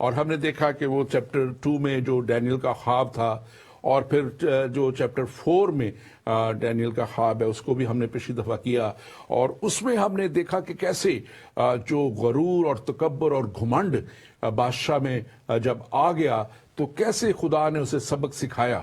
اور ہم نے دیکھا کہ وہ چیپٹر 2 میں جو ڈینیل کا خواب تھا اور پھر جو چیپٹر 4 میں ڈینیل کا خواب ہے اس کو بھی ہم نے پچھلی دفعہ کیا، اور اس میں ہم نے دیکھا کہ کیسے جو غرور اور تکبر اور گھمنڈ بادشاہ میں جب آ گیا تو کیسے خدا نے اسے سبق سکھایا،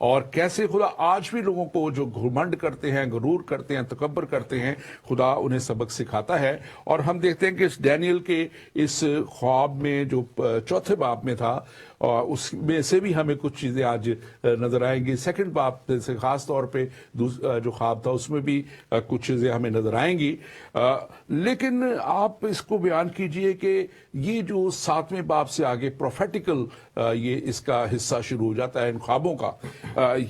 اور کیسے خدا آج بھی لوگوں کو جو گھمنڈ کرتے ہیں، غرور کرتے ہیں، تکبر کرتے ہیں، خدا انہیں سبق سکھاتا ہے۔ اور ہم دیکھتے ہیں کہ اس ڈینیل کے اس خواب میں جو 4 باب میں تھا اس میں سے بھی ہمیں کچھ چیزیں آج نظر آئیں گی۔ 2 باب سے خاص طور پہ جو خواب تھا اس میں بھی کچھ چیزیں ہمیں نظر آئیں گی، لیکن آپ اس کو بیان کیجئے کہ یہ جو 7ویں باب سے آگے پروفیٹیکل یہ اس کا حصہ شروع ہو جاتا ہے ان خوابوں کا،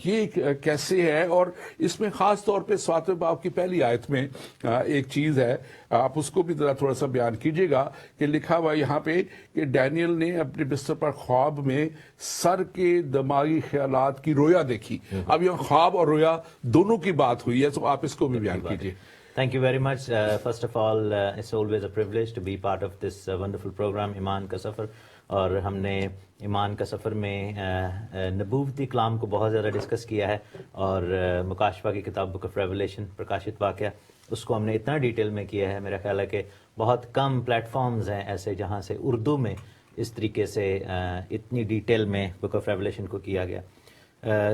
یہ کیسے ہے؟ اور اس میں خاص طور پہ 7ویں باب کی پہلی آیت میں ایک چیز ہے، آپ اس کو بھی ذرا تھوڑا سا بیان کیجئے گا کہ لکھا ہوا یہاں پہ کہ ڈینیل نے اپنے بستر پر خواب میں سر کے دماغی خیالات کی رویا دیکھی۔ اب یہاں خواب اور رویا دونوں کی بات ہوئی ہے، تو آپ اس کو بھی بیان کیجئے۔ Thank you very much. First of all, it's always a privilege to be part of this wonderful program, ایمان کا سفر. اور ہم نے ایمان کا سفر میں نبوتی کلام کو بہت زیادہ ڈسکس کیا ہے، اور مکاشفہ کی کتاب بک آف ریولیشن، پرکاشت واقعہ، اس کو ہم نے اتنا ڈیٹیل میں کیا ہے، میرا خیال ہے کہ بہت کم پلیٹ فارمز ہیں ایسے جہاں سے اردو میں اس طریقے سے اتنی ڈیٹیل میں بک آف ریولیشن کو کیا گیا۔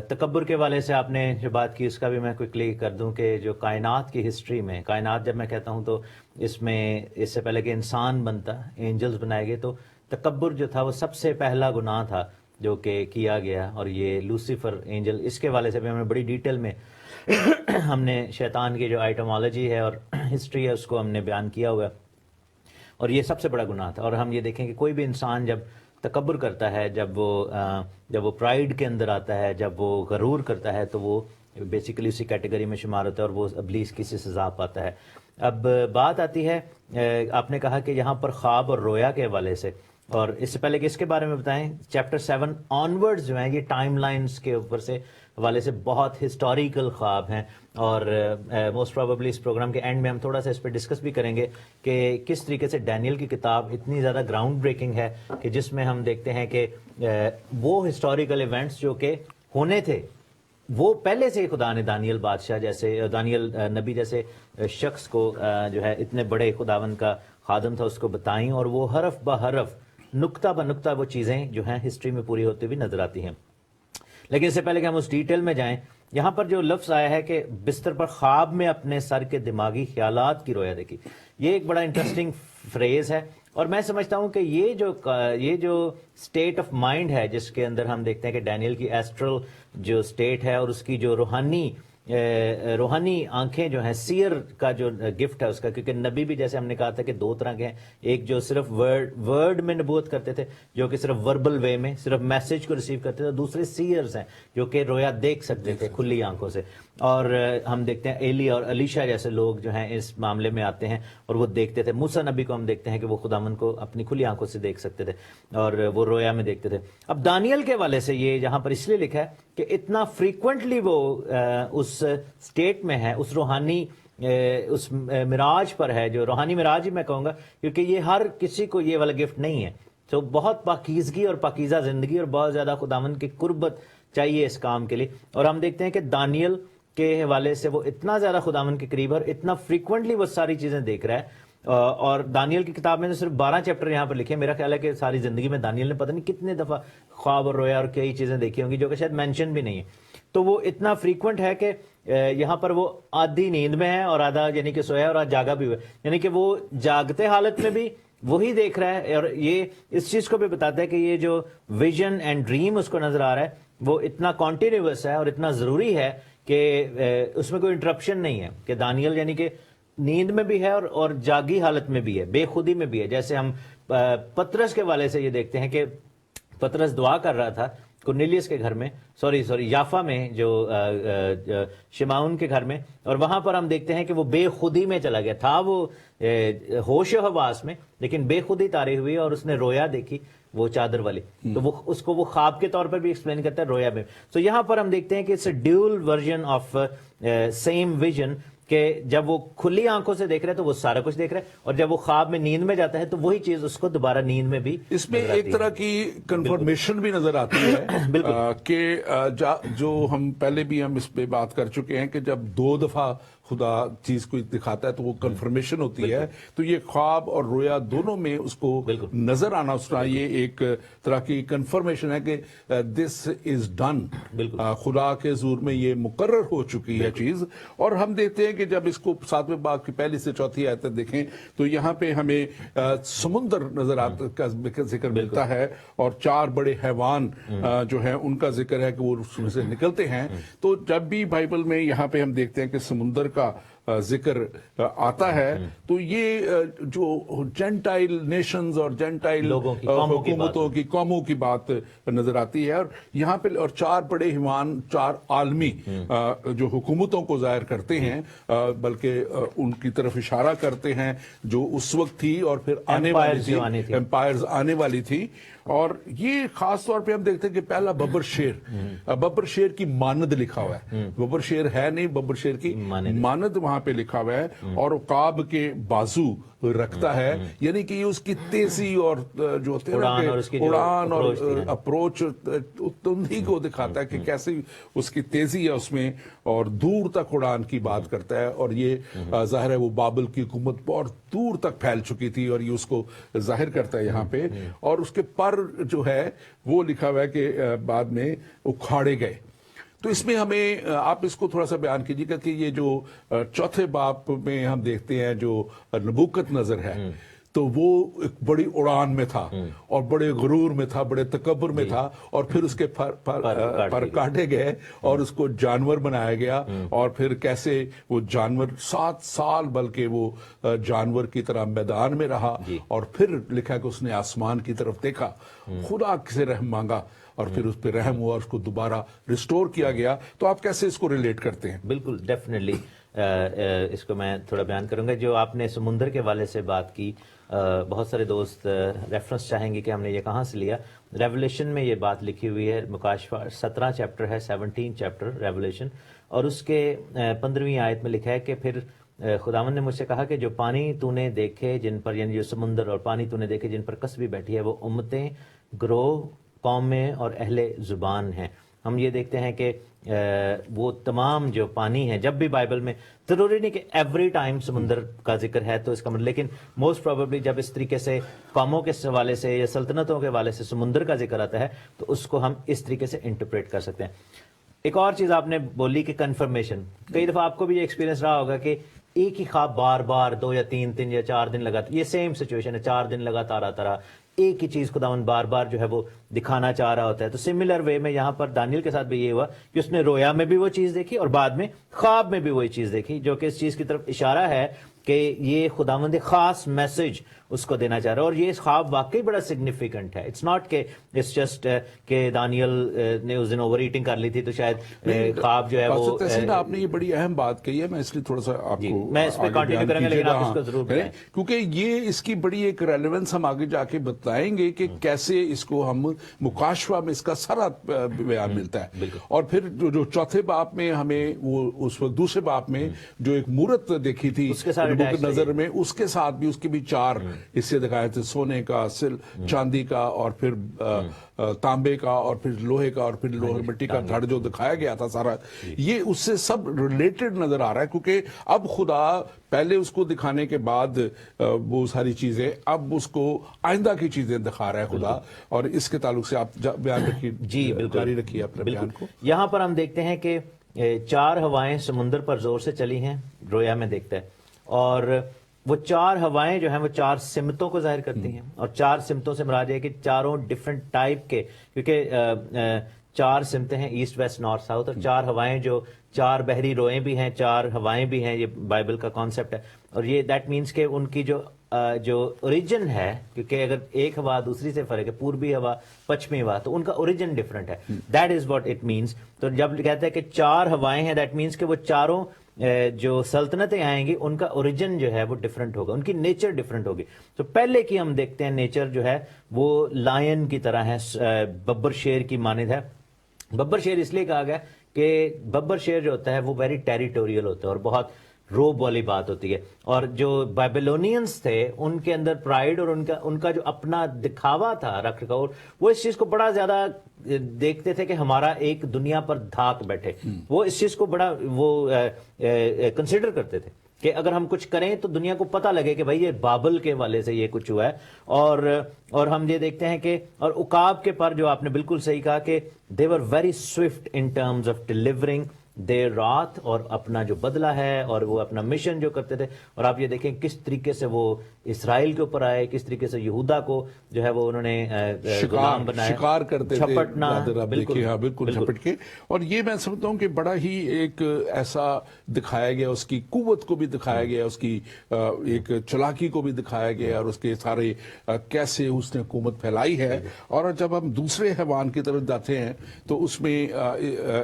تکبر کے والے سے آپ نے جو بات کی اس کا بھی میں کوئکلی کر دوں کہ جو کائنات کی ہسٹری میں، کائنات جب میں کہتا ہوں تو اس میں اس سے پہلے کہ انسان بنتا، اینجلز بنائے گئے، تو تکبر جو تھا وہ سب سے پہلا گناہ تھا جو کہ کیا گیا، اور یہ لوسیفر اینجل، اس کے والے سے بھی ہم نے بڑی ڈیٹیل میں ہم نے شیطان کی جو آئٹمالوجی ہے اور ہسٹری ہے اس کو ہم نے بیان کیا ہوا، اور یہ سب سے بڑا گناہ تھا۔ اور ہم یہ دیکھیں کہ کوئی بھی انسان جب تکبر کرتا ہے، جب وہ پرائیڈ کے اندر آتا ہے، جب وہ غرور کرتا ہے، تو وہ بیسیکلی اسی کیٹیگری میں شمار ہوتا ہے اور وہ ابلیس کی سزا پاتا ہے۔ اب بات آتی ہے، آپ نے کہا کہ یہاں پر خواب اور رویا کے حوالے سے، اور اس سے پہلے کہ اس کے بارے میں بتائیں، چیپٹر 7 آنورڈز جو ہیں یہ ٹائم لائنز کے اوپر سے حوالے سے بہت ہسٹوریکل خواب ہیں، اور موسٹ پروبیبلی اس پروگرام کے اینڈ میں ہم تھوڑا سا اس پہ ڈسکس بھی کریں گے کہ کس طریقے سے ڈینیل کی کتاب اتنی زیادہ گراؤنڈ بریکنگ ہے کہ جس میں ہم دیکھتے ہیں کہ وہ ہسٹوریکل ایونٹس جو کہ ہونے تھے وہ پہلے سے خدا نے دانیل بادشاہ جیسے، دانیل نبی جیسے شخص کو جو ہے اتنے بڑے خداوند کا خادم تھا، اس کو بتائیں، اور وہ حرف بہ حرف، نقطہ بہ نقطہ وہ چیزیں جو ہیں ہسٹری میں پوری ہوتی ہوئی نظر آتی ہیں۔ لیکن اس سے پہلے کہ ہم اس ڈیٹیل میں جائیں، یہاں پر جو لفظ آیا ہے کہ بستر پر خواب میں اپنے سر کے دماغی خیالات کی رویا دیکھی، یہ ایک بڑا انٹرسٹنگ فریز ہے، اور میں سمجھتا ہوں کہ یہ جو اسٹیٹ آف مائنڈ ہے جس کے اندر ہم دیکھتے ہیں کہ ڈینیل کی ایسٹرل جو اسٹیٹ ہے اور اس کی جو روحانی آنکھیں جو ہیں، سیئر کا جو گفٹ ہے اس کا، کیونکہ نبی بھی جیسے ہم نے کہا تھا کہ 2 طرح کے ہیں، ایک جو صرف ورڈ میں نبوت کرتے تھے، جو کہ صرف وربل وے میں صرف میسج کو ریسیو کرتے تھے، دوسرے سیئرز ہیں جو کہ رویا دیکھ سکتے تھے کھلی آنکھوں سے۔ اور ہم دیکھتے ہیں ایلی اور الیشا جیسے لوگ جو ہیں اس معاملے میں آتے ہیں اور وہ دیکھتے تھے۔ موسیٰ نبی کو ہم دیکھتے ہیں کہ وہ خداوند کو اپنی کھلی آنکھوں سے دیکھ سکتے تھے اور وہ رویا میں دیکھتے تھے۔ اب دانیل کے والے سے یہ جہاں پر اس لیے لکھا ہے کہ اتنا فریکوینٹلی وہ اس اسٹیٹ میں ہے، اس روحانی اس معراج پر ہے، جو روحانی معراج ہی میں کہوں گا، کیونکہ یہ ہر کسی کو یہ والا گفٹ نہیں ہے۔ تو بہت پاکیزگی اور پاکیزہ زندگی اور بہت زیادہ خداوند کی قربت چاہیے اس کام کے لیے۔ اور ہم دیکھتے ہیں کہ دانیل کے حوالے سے وہ اتنا زیادہ خداوند کے قریب اور اتنا فریکوینٹلی وہ ساری چیزیں دیکھ رہا ہے۔ اور دانیل کی کتاب میں صرف 12 چیپٹر یہاں پر لکھے ہیں۔ میرا خیال ہے کہ ساری زندگی میں دانیل نے پتہ نہیں کتنے دفعہ خواب اور رویا اور کئی چیزیں دیکھی ہوں گی جو کہ شاید مینشن بھی نہیں ہے۔ تو وہ اتنا فریکوینٹ ہے کہ یہاں پر وہ آدھی نیند میں ہے اور آدھا یعنی کہ سویا اور آج جاگا بھی ہوا ہے، یعنی کہ وہ جاگتے حالت میں بھی وہی دیکھ رہا ہے۔ اور یہ اس چیز کو بھی بتاتا ہے کہ یہ جو ویژن اینڈ ڈریم اس کو نظر آ رہا ہے وہ اتنا کانٹینیوس ہے اور اتنا ضروری ہے کہ اس میں کوئی انٹرپشن نہیں ہے، کہ دانیل یعنی کہ نیند میں بھی ہے اور جاگی حالت میں بھی ہے، بے خودی میں بھی ہے۔ جیسے ہم پترس کے والے سے یہ دیکھتے ہیں کہ پترس دعا کر رہا تھا کورنیلیس کے گھر میں، سوری یافا میں، جو شمعون کے گھر میں، اور وہاں پر ہم دیکھتے ہیں کہ وہ بے خودی میں چلا گیا تھا، وہ ہوش و حواس میں، لیکن بے خودی طاری ہوئی اور اس نے رویا دیکھی وہ چادر والی، تو وہ اس کو وہ خواب کے طور پر بھی ایکسپلین کرتا ہے رویا میں۔ تو یہاں پر ہم دیکھتے ہیں کہ it's a dual version of same vision, کہ جب وہ کھلی آنکھوں سے دیکھ رہا ہے تو وہ سارا کچھ دیکھ رہا ہے، اور جب وہ خواب میں نیند میں جاتا ہے تو وہی چیز اس کو دوبارہ نیند میں بھی اس میں ایک طرح کی کنفرمیشن بھی نظر آتی ہے کہ جو ہم پہلے بھی ہم اس پہ بات کر چکے ہیں کہ جب 2 دفعہ خدا چیز کو دکھاتا ہے تو وہ کنفرمیشن ہوتی ہے. تو یہ خواب اور رویا دونوں میں اس کو نظر آنا اس طرح یہ ایک طرح کی کنفرمیشن ہے کہ دس از ڈن، خدا کے حضور میں یہ مقرر ہو چکی ہے چیز. اور ہم دیکھتے ہیں کہ جب اس کو 7ویں باب کی پہلی سے 4تھی آیت دیکھیں تو یہاں پہ ہمیں سمندر نظر کا ذکر ملتا ہے، اور 4 بڑے حیوان جو ہیں ان کا ذکر ہے کہ وہ اس میں سے نکلتے ہیں. تو جب بھی بائبل میں یہاں پہ ہم دیکھتے ہیں کہ سمندر کا ذکر آتا ہے تو یہ جو جینٹائل نیشنز اور جینٹائل حکومتوں کی قوموں کی بات نظر آتی ہے. اور یہاں پہ اور 4 بڑے حیوان 4 عالمی جو حکومتوں کو ظاہر کرتے ہیں، بلکہ ان کی طرف اشارہ کرتے ہیں جو اس وقت تھی اور پھر آنے والی تھی، امپائرز آنے والی تھی. اور یہ خاص طور پہ ہم دیکھتے ہیں کہ پہلا ببر شیر کی ماند لکھا ہوا ہے. ببر شیر ہے نہیں، ببر شیر کی ماند وہاں پہ لکھا ہوا ہے. اور عقاب کے بازو رکھتا ہے، یعنی کہ یہ اس کی تیزی اور جو اڑان اور اپروچ تندھی کو دکھاتا ہے کہ کیسے اس کی تیزی ہے اس میں، اور دور تک اڑان کی بات کرتا ہے. اور یہ ظاہر ہے وہ بابل کی حکومت بہت دور تک پھیل چکی تھی اور یہ اس کو ظاہر کرتا ہے یہاں پہ. اور اس کے پر جو ہے وہ لکھا ہوا ہے کہ بعد میں اکھاڑے گئے. تو اس میں ہمیں آپ اس کو تھوڑا سا بیان کیجیے گا کہ یہ جو 4تھے باب میں ہم دیکھتے ہیں جو نبوکت نظر ہے تو وہ ایک بڑی اڑان میں تھا اور بڑے غرور میں تھا، بڑے تکبر میں تھا، اور پھر اس کے پر کاٹے گئے اور اس کو جانور بنایا گیا. اور پھر کیسے وہ جانور 7 سال بلکہ وہ جانور کی طرح میدان میں رہا. اور پھر لکھا کہ اس نے آسمان کی طرف دیکھا، خدا سے رحم مانگا، اور پھر اس پہ رحم ہوا اور اس کو دوبارہ ریسٹور کیا گیا. تو آپ کیسے اس کو ریلیٹ کرتے ہیں؟ بالکل ڈیفینیٹلی اس کو میں تھوڑا بیان کروں گا. جو آپ نے سمندر کے حوالے سے بات کی، بہت سارے دوست ریفرنس چاہیں گے کہ ہم نے یہ کہاں سے لیا. ریولیشن میں یہ بات لکھی ہوئی ہے، مکاشفہ 17 چیپٹر ہے، 17 چیپٹر ریولیشن، اور اس کے 15ویں آیت میں لکھا ہے کہ پھر خداوند نے مجھ سے کہا کہ جو پانی تو نے دیکھے جن پر، یعنی جو سمندر اور پانی تو نے دیکھے جن پر کسبی بیٹھی ہے، وہ امتیں، گروہ، قومیں اور اہل زبان ہیں. ہم یہ دیکھتے ہیں کہ وہ تمام جو پانی ہیں، جب بھی بائبل میں، ضروری نہیں کہ ایوری ٹائم سمندر کا ذکر ہے تو اس کا مطلب، لیکن موسٹ پروبیبلی جب اس طریقے سے قوموں کے حوالے سے یا سلطنتوں کے حوالے سے سمندر کا ذکر آتا ہے تو اس کو ہم اس طریقے سے انٹرپریٹ کر سکتے ہیں. ایک اور چیز آپ نے بولی کہ کنفرمیشن. کئی دفعہ آپ کو بھی یہ ایکسپیرینس رہا ہوگا کہ ایک ہی خواب بار بار 2 یا 3 دن یا 4 دن لگاتار، یہ سیم سچویشن ہے، 4 دن لگاتار آتا رہا، ایک ہی چیز خداوند بار بار جو ہے وہ دکھانا چاہ رہا ہوتا ہے. تو سملر وے میں یہاں پر دانیل کے ساتھ بھی یہ ہوا کہ اس نے رویا میں بھی وہ چیز دیکھی اور بعد میں خواب میں بھی وہی چیز دیکھی، جو کہ اس چیز کی طرف اشارہ ہے کہ یہ خداوند خاص میسج اس کو دینا چاہ رہا ہے. اور یہ خواب واقعی بڑا سگنیفیکنٹ ہے. اٹس ناٹ کہ اٹس جسٹ کہ دانیل نے اس دن اوور ایٹنگ کر لی تھی تو شاید خواب جو ہے وہ. آپ نے یہ بڑی اہم بات کہی ہے، میں اس لیے تھوڑا سا آپ کو میں اس پہ کنٹینیو کروں گا، لیکن آپ اس کو ضرور بتائیں کیونکہ یہ اس کی بڑی ایک ریلیونس ہم آگے جا کے بتائیں گے کہ کیسے اس کو ہم مکاشفہ میں اس کا سارا بیان ملتا ہے. اور پھر جو 4تھے باب میں ہمیں وہ اس وقت 2سرے باب میں جو ایک مورت دیکھی تھی نظر میں، اس کے ساتھ بھی اس کے بھی 4 حصے دکھائے تھے، سونے کا، چاندی کا، اور پھر تانبے کا، اور پھر لوہے کا، اور پھر لوہے مٹی کا دھڑ جو دکھایا گیا تھا سارا. یہ اس سے سب ریلیٹڈ نظر آ رہا ہے کیونکہ اب خدا پہلے اس کو دکھانے کے بعد وہ ساری چیزیں، اب اس کو آئندہ کی چیزیں دکھا رہا ہے خدا. اور اس کے تعلق سے آپ بیان رکھیے. جی بالکل، جاری رکھیے اپنے بیان کو. یہاں پر ہم دیکھتے ہیں کہ 4 ہوائیں سمندر پر زور سے چلی ہیں، رویا میں دیکھتا ہے. اور وہ 4 ہوائیں جو ہیں وہ 4 سمتوں کو ظاہر کرتی ہیں. اور 4 سمتوں سے مراد ہے کہ چاروں ڈفرنٹ ٹائپ کے، کیونکہ 4 سمتیں ہیں، ایسٹ ویسٹ نارتھ ساؤتھ، اور 4 ہوائیں جو 4 بحری روئیں بھی ہیں، 4 ہوائیں بھی ہیں. یہ بائبل کا کانسیپٹ ہے. اور یہ دیٹ مینس کہ ان کی جو اوریجن ہے، کیونکہ اگر ایک ہوا دوسری سے فرق ہے، پوربی ہوا پچھمی ہوا، تو ان کا اوریجن ڈفرنٹ ہے. That is what it means. تو جب کہتے ہیں کہ 4 ہوائیں ہیں، دیٹ مینس کہ وہ چاروں جو سلطنتیں آئیں گی ان کا اوریجن جو ہے وہ ڈفرنٹ ہوگا، ان کی نیچر ڈفرنٹ ہوگی. تو پہلے کی ہم دیکھتے ہیں نیچر جو ہے وہ لائن کی طرح ہے، ببر شیر کی مانند ہے. ببر شیر اس لیے کہا گیا کہ ببر شیر جو ہوتا ہے وہ ویری ٹیریٹوریل ہوتا ہے اور بہت روب والی بات ہوتی ہے. اور جو بائبلونینز تھے ان کے اندر پرائیڈ اور ان کا جو اپنا دکھاوا تھا رکھ رکھاؤ, وہ اس چیز کو بڑا زیادہ دیکھتے تھے کہ ہمارا ایک دنیا پر دھاک بیٹھے. وہ اس چیز کو بڑا وہ کنسیڈر کرتے تھے کہ اگر ہم کچھ کریں تو دنیا کو پتہ لگے کہ بھائی یہ بابل کے والے سے یہ کچھ ہوا ہے. اور ہم یہ دیکھتے ہیں کہ اور عقاب کے پر جو آپ نے بالکل صحیح کہا کہ they were very swift in terms of delivering their wrath, اور اپنا جو بدلہ ہے اور وہ اپنا مشن جو کرتے تھے. اور آپ یہ دیکھیں کس طریقے سے وہ اسرائیل کے اوپر آئے, کس طریقے سے یہودا کو جو ہے وہ انہوں نے غلام بنایا, شکار کرتے تھے, جھپٹنا. بالکل ہاں بالکل جھپٹ کے. اور یہ میں سمجھتا ہوں کہ بڑا ہی ایک ایسا دکھایا گیا, اس کی قوت کو بھی دکھایا گیا, اس کی ایک چلاکی کو بھی دکھایا گیا, اور اس کے سارے کیسے اس نے حکومت پھیلائی ہے. اور جب ہم دوسرے حیوان کی طرف جاتے ہیں تو اس میں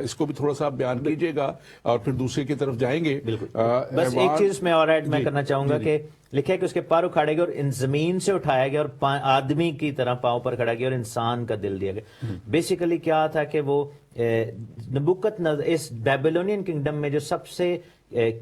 اس کو بھی تھوڑا سا بیان کیجیے گا اور پھر دوسرے کی طرف جائیں گے. بس ایک چیز میں اور ایڈ میں کرنا چاہوں گا کہ لکھا ہے کہ اس کے پر اکھاڑے گئے اور ان زمین سے اٹھایا گیا اور آدمی کی طرح پاؤں پر کھڑا گیا اور انسان کا دل دیا گیا. بیسیکلی کیا تھا کہ وہ نبوکت نظر اس بیبلونین کنگڈم میں جو سب سے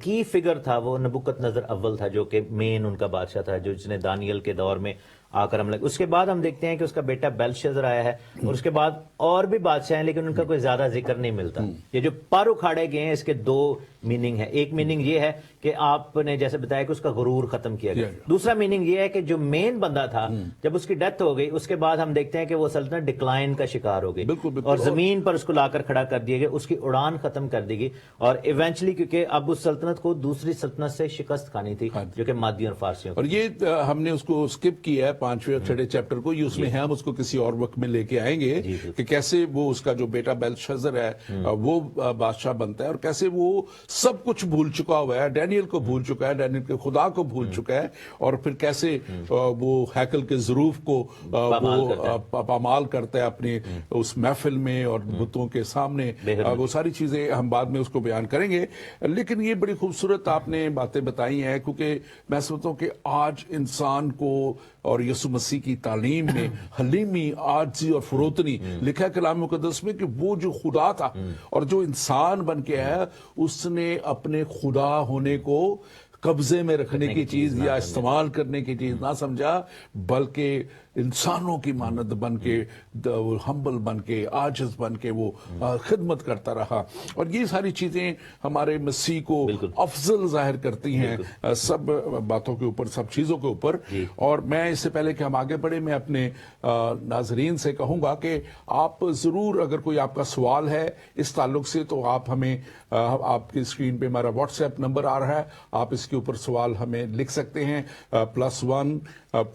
کی فگر تھا وہ نبوکت نظر اول تھا, جو کہ مین ان کا بادشاہ تھا, جو جس نے دانیل کے دور میں آ کر ہم لگ. اس کے بعد ہم دیکھتے ہیں کہ اس کا بیٹا بیلشازر آیا ہے, اور اس کے بعد اور بھی بادشاہ ہیں لیکن ان کا کوئی زیادہ ذکر نہیں ملتا. یہ جو پر اکھاڑے گئے ہیں اس کے دو میننگ ہے. ایک میننگ یہ ہے کہ آپ نے جیسے بتایا کہ اس کا غرور ختم کیا گیا. دوسرا میننگ یہ ہے کہ جو مین بندہ تھا جب اس کی ڈیتھ ہو گئی اس کے بعد ہم دیکھتے ہیں کہ وہ سلطنت ڈکلائن کا شکار ہو گئی, اور زمین پر اس کو لا کر کھڑا کر دیا گیا, اس کی اڑان ختم کر دی گئی. اور ایونچولی کیونکہ اب اس سلطنت کو دوسری سلطنت سے شکست کھانی تھی جو کہ مادیوں اور فارسیوں. اور یہ ہم نے اس کو سکپ کیا ہے 5ویں اور 6 چیپٹر کو, یہ اس میں ہم اس کو کسی اور وقت میں لے کے آئیں گے کہ کیسے وہ اس کا جو بیٹا بیلشازر ہے وہ بادشاہ بنتا ہے, اور کیسے وہ سب کچھ بھول چکا ہوا ہے, ڈینیل کو بھول چکا ہے, ڈینیل کے خدا کو بھول چکا ہے, اور پھر کیسے وہ ہیکل کے ظروف کو وہ پامال کرتا ہے اپنے اس محفل میں اور بتوں کے سامنے. وہ ساری چیزیں ہم بعد میں اس کو بیان کریں گے. لیکن یہ بڑی خوبصورت آپ نے باتیں بتائی ہیں, کیونکہ میں سمجھتا ہوں کہ آج انسان کو اور یسوع مسیح کی تعلیم میں حلیمی, عاجزی اور فروتنی لکھا ہے کلام مقدس میں کہ وہ جو خدا تھا اور جو انسان بن کے ہے اس نے اپنے خدا ہونے کو قبضے میں رکھنے کی چیز یا استعمال کرنے کی چیز نہ سمجھا, بلکہ انسانوں کی مانند بن کے, ہمبل بن کے, عاجز بن کے وہ خدمت کرتا رہا. اور یہ ساری چیزیں ہمارے مسیح کو افضل ظاہر کرتی ہیں سب باتوں کے اوپر, سب چیزوں کے اوپر. اور میں اس سے پہلے کہ ہم آگے بڑھیں میں اپنے ناظرین سے کہوں گا کہ آپ ضرور اگر کوئی آپ کا سوال ہے اس تعلق سے تو آپ ہمیں, آپ کی اسکرین پہ ہمارا واٹس ایپ نمبر آ رہا ہے, آپ اس کے اوپر سوال ہمیں لکھ سکتے ہیں. +1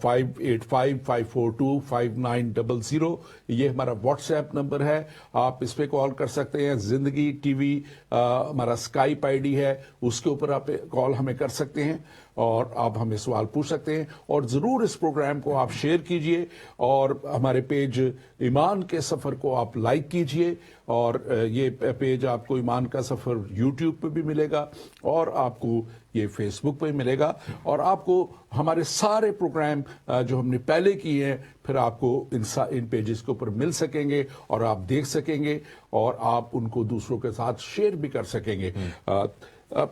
585 542 5900 یہ ہمارا واٹس ایپ نمبر ہے, آپ اس پہ کال کر سکتے ہیں. زندگی ٹی وی ہمارا اسکائپ آئی ڈی ہے, اس کے اوپر آپ کال ہمیں کر سکتے ہیں اور آپ ہمیں سوال پوچھ سکتے ہیں. اور ضرور اس پروگرام کو آپ شیئر کیجئے اور ہمارے پیج ایمان کے سفر کو آپ لائک کیجئے. اور یہ پیج آپ کو ایمان کا سفر یوٹیوب پہ بھی ملے گا اور آپ کو یہ فیس بک پہ ملے گا, اور آپ کو ہمارے سارے پروگرام جو ہم نے پہلے کیے ہیں پھر آپ کو ان پیجز کے اوپر مل سکیں گے اور آپ دیکھ سکیں گے اور آپ ان کو دوسروں کے ساتھ شیئر بھی کر سکیں گے.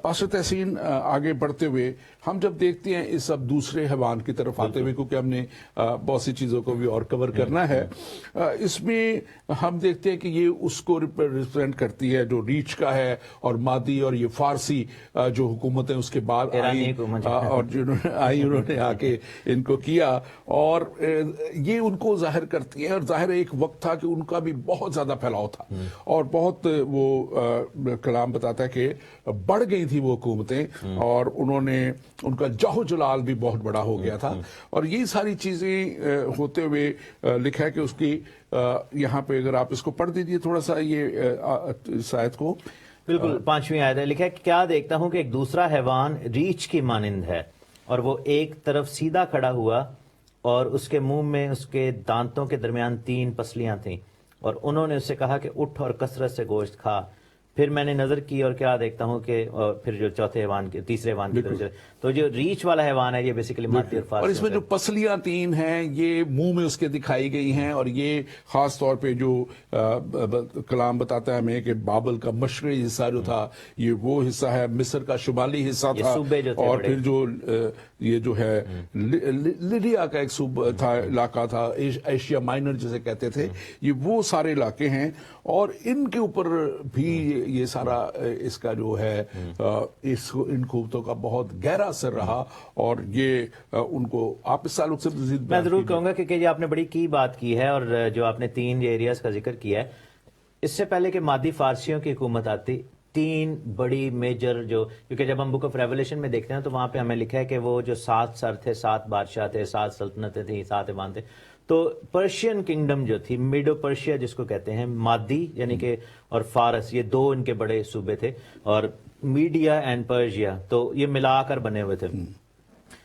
پاسٹر تحسین, آگے بڑھتے ہوئے ہم جب دیکھتے ہیں اس اب دوسرے حیوان کی طرف آتے ہوئے, کیونکہ ہم نے بہت سی چیزوں کو بھی اور کور کرنا ہے, اس میں ہم دیکھتے ہیں کہ یہ اس کو ریپرزینٹ کرتی ہے جو ریچھ کا ہے اور مادی, اور یہ فارسی جو حکومتیں اس کے بعد آئیں اور انہوں نے آ کے ان کو کیا, اور یہ ان کو ظاہر کرتی ہے. اور ظاہر ایک وقت تھا کہ ان کا بھی بہت زیادہ پھیلاؤ تھا اور بہت وہ کلام بتاتا ہے کہ بڑھ گئی تھی وہ حکومتیں, اور انہوں نے ان کا جاہ جلال بھی بہت بڑا ہو گیا تھا. اور یہ ساری چیزیں ہوتے ہوئے لکھا ہے کہ اس کی یہاں پہ اگر آپ اس کو پڑھ دیجیے تھوڑا سا یہ آیت کو. بالکل 5ویں آیت ہے, لکھا ہے کہ کیا دیکھتا ہوں کہ ایک دوسرا حیوان ریچھ کی مانند ہے, اور وہ ایک طرف سیدھا کھڑا ہوا اور اس کے منہ میں اس کے دانتوں کے درمیان 3 پسلیاں تھیں, اور انہوں نے اس سے کہا کہ اٹھ اور کثرت سے گوشت کھا, پھر میں نے نظر کی اور کیا دیکھتا ہوں کہ پھر جو چوتھے حیوان کے تیسرے حیوان کی طرف چلے تو جو ریچھ والا حیوان ہے یہ بیسیکلی مادی اور فاسٹ. اور اس میں جو پسلیاں 3 ہیں یہ منہ میں اس کے دکھائی گئی ہیں, اور یہ خاص طور پہ جو کلام بتاتا ہے ہمیں کہ بابل کا مشرقی حصہ جو تھا یہ وہ حصہ ہے, مصر کا شمالی حصہ تھا, اور پھر جو یہ جو ہے لیڈیا کا ایک صوبہ تھا, علاقہ تھا, ایشیا مائنر جسے کہتے تھے, یہ وہ سارے علاقے ہیں, اور ان کے اوپر بھی یہ سارا اس کا جو ہے ان قوتوں کا بہت گہرا اثر رہا, اور یہ ان کو آپ اس تعلق سے مزید میں ضرور کہوں گا کہ یہ آپ نے بڑی کی بات کی ہے, اور جو آپ نے 3 ایریاز کا ذکر کیا ہے, اس سے پہلے کہ مادی فارسیوں کی حکومت آتی 3 بڑی میجر جو, کیونکہ جب ہم بک آف ریولیشن میں دیکھتے ہیں تو وہاں پہ ہمیں لکھا ہے کہ وہ جو 7 سر تھے, 7 بادشاہ تھے, 7 سلطنتیں تھیں, 7 ایوان تھے. تو پرشین کنگڈم جو تھی, میڈو پرشیا جس کو کہتے ہیں, مادی یعنی کہ اور فارس, یہ 2 ان کے بڑے صوبے تھے, اور میڈیا اینڈ پرشیا تو یہ ملا کر بنے ہوئے تھے.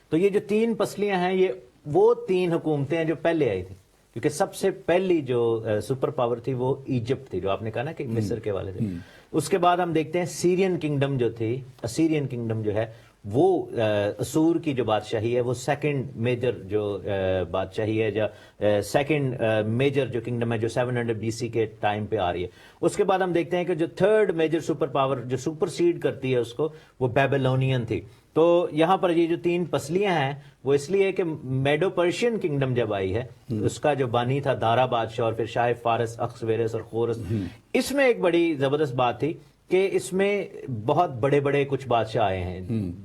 تو یہ جو 3 پسلیاں ہیں یہ وہ 3 حکومتیں ہیں جو پہلے آئی تھی, کیونکہ سب سے پہلی جو سپر پاور تھی وہ ایجپٹ تھی, جو آپ نے کہا نا کہ مصر کے والے تھے. اس کے بعد ہم دیکھتے ہیں سیرین کنگڈم جو تھی, اسیرین کنگڈم جو ہے وہ اسور کی جو بادشاہی ہے وہ 2nd میجر جو بادشاہی ہے, یا 2nd میجر جو کنگڈم ہے جو 700 BC کے ٹائم پہ آ رہی ہے. اس کے بعد ہم دیکھتے ہیں کہ جو 3rd میجر سپر پاور جو سپر سیڈ کرتی ہے اس کو, وہ بیبلونین تھی. تو یہاں پر یہ جو 3 پسلیاں ہیں وہ اس لیے کہ میڈو پرشین کنگڈم جب آئی ہے, اس کا جو بانی تھا دارا بادشاہ, اور پھر شاہ فارس, اخشویرس اور خورس. اس میں ایک بڑی زبردست بات تھی کہ اس میں بہت بڑے بڑے کچھ بادشاہ آئے ہیں.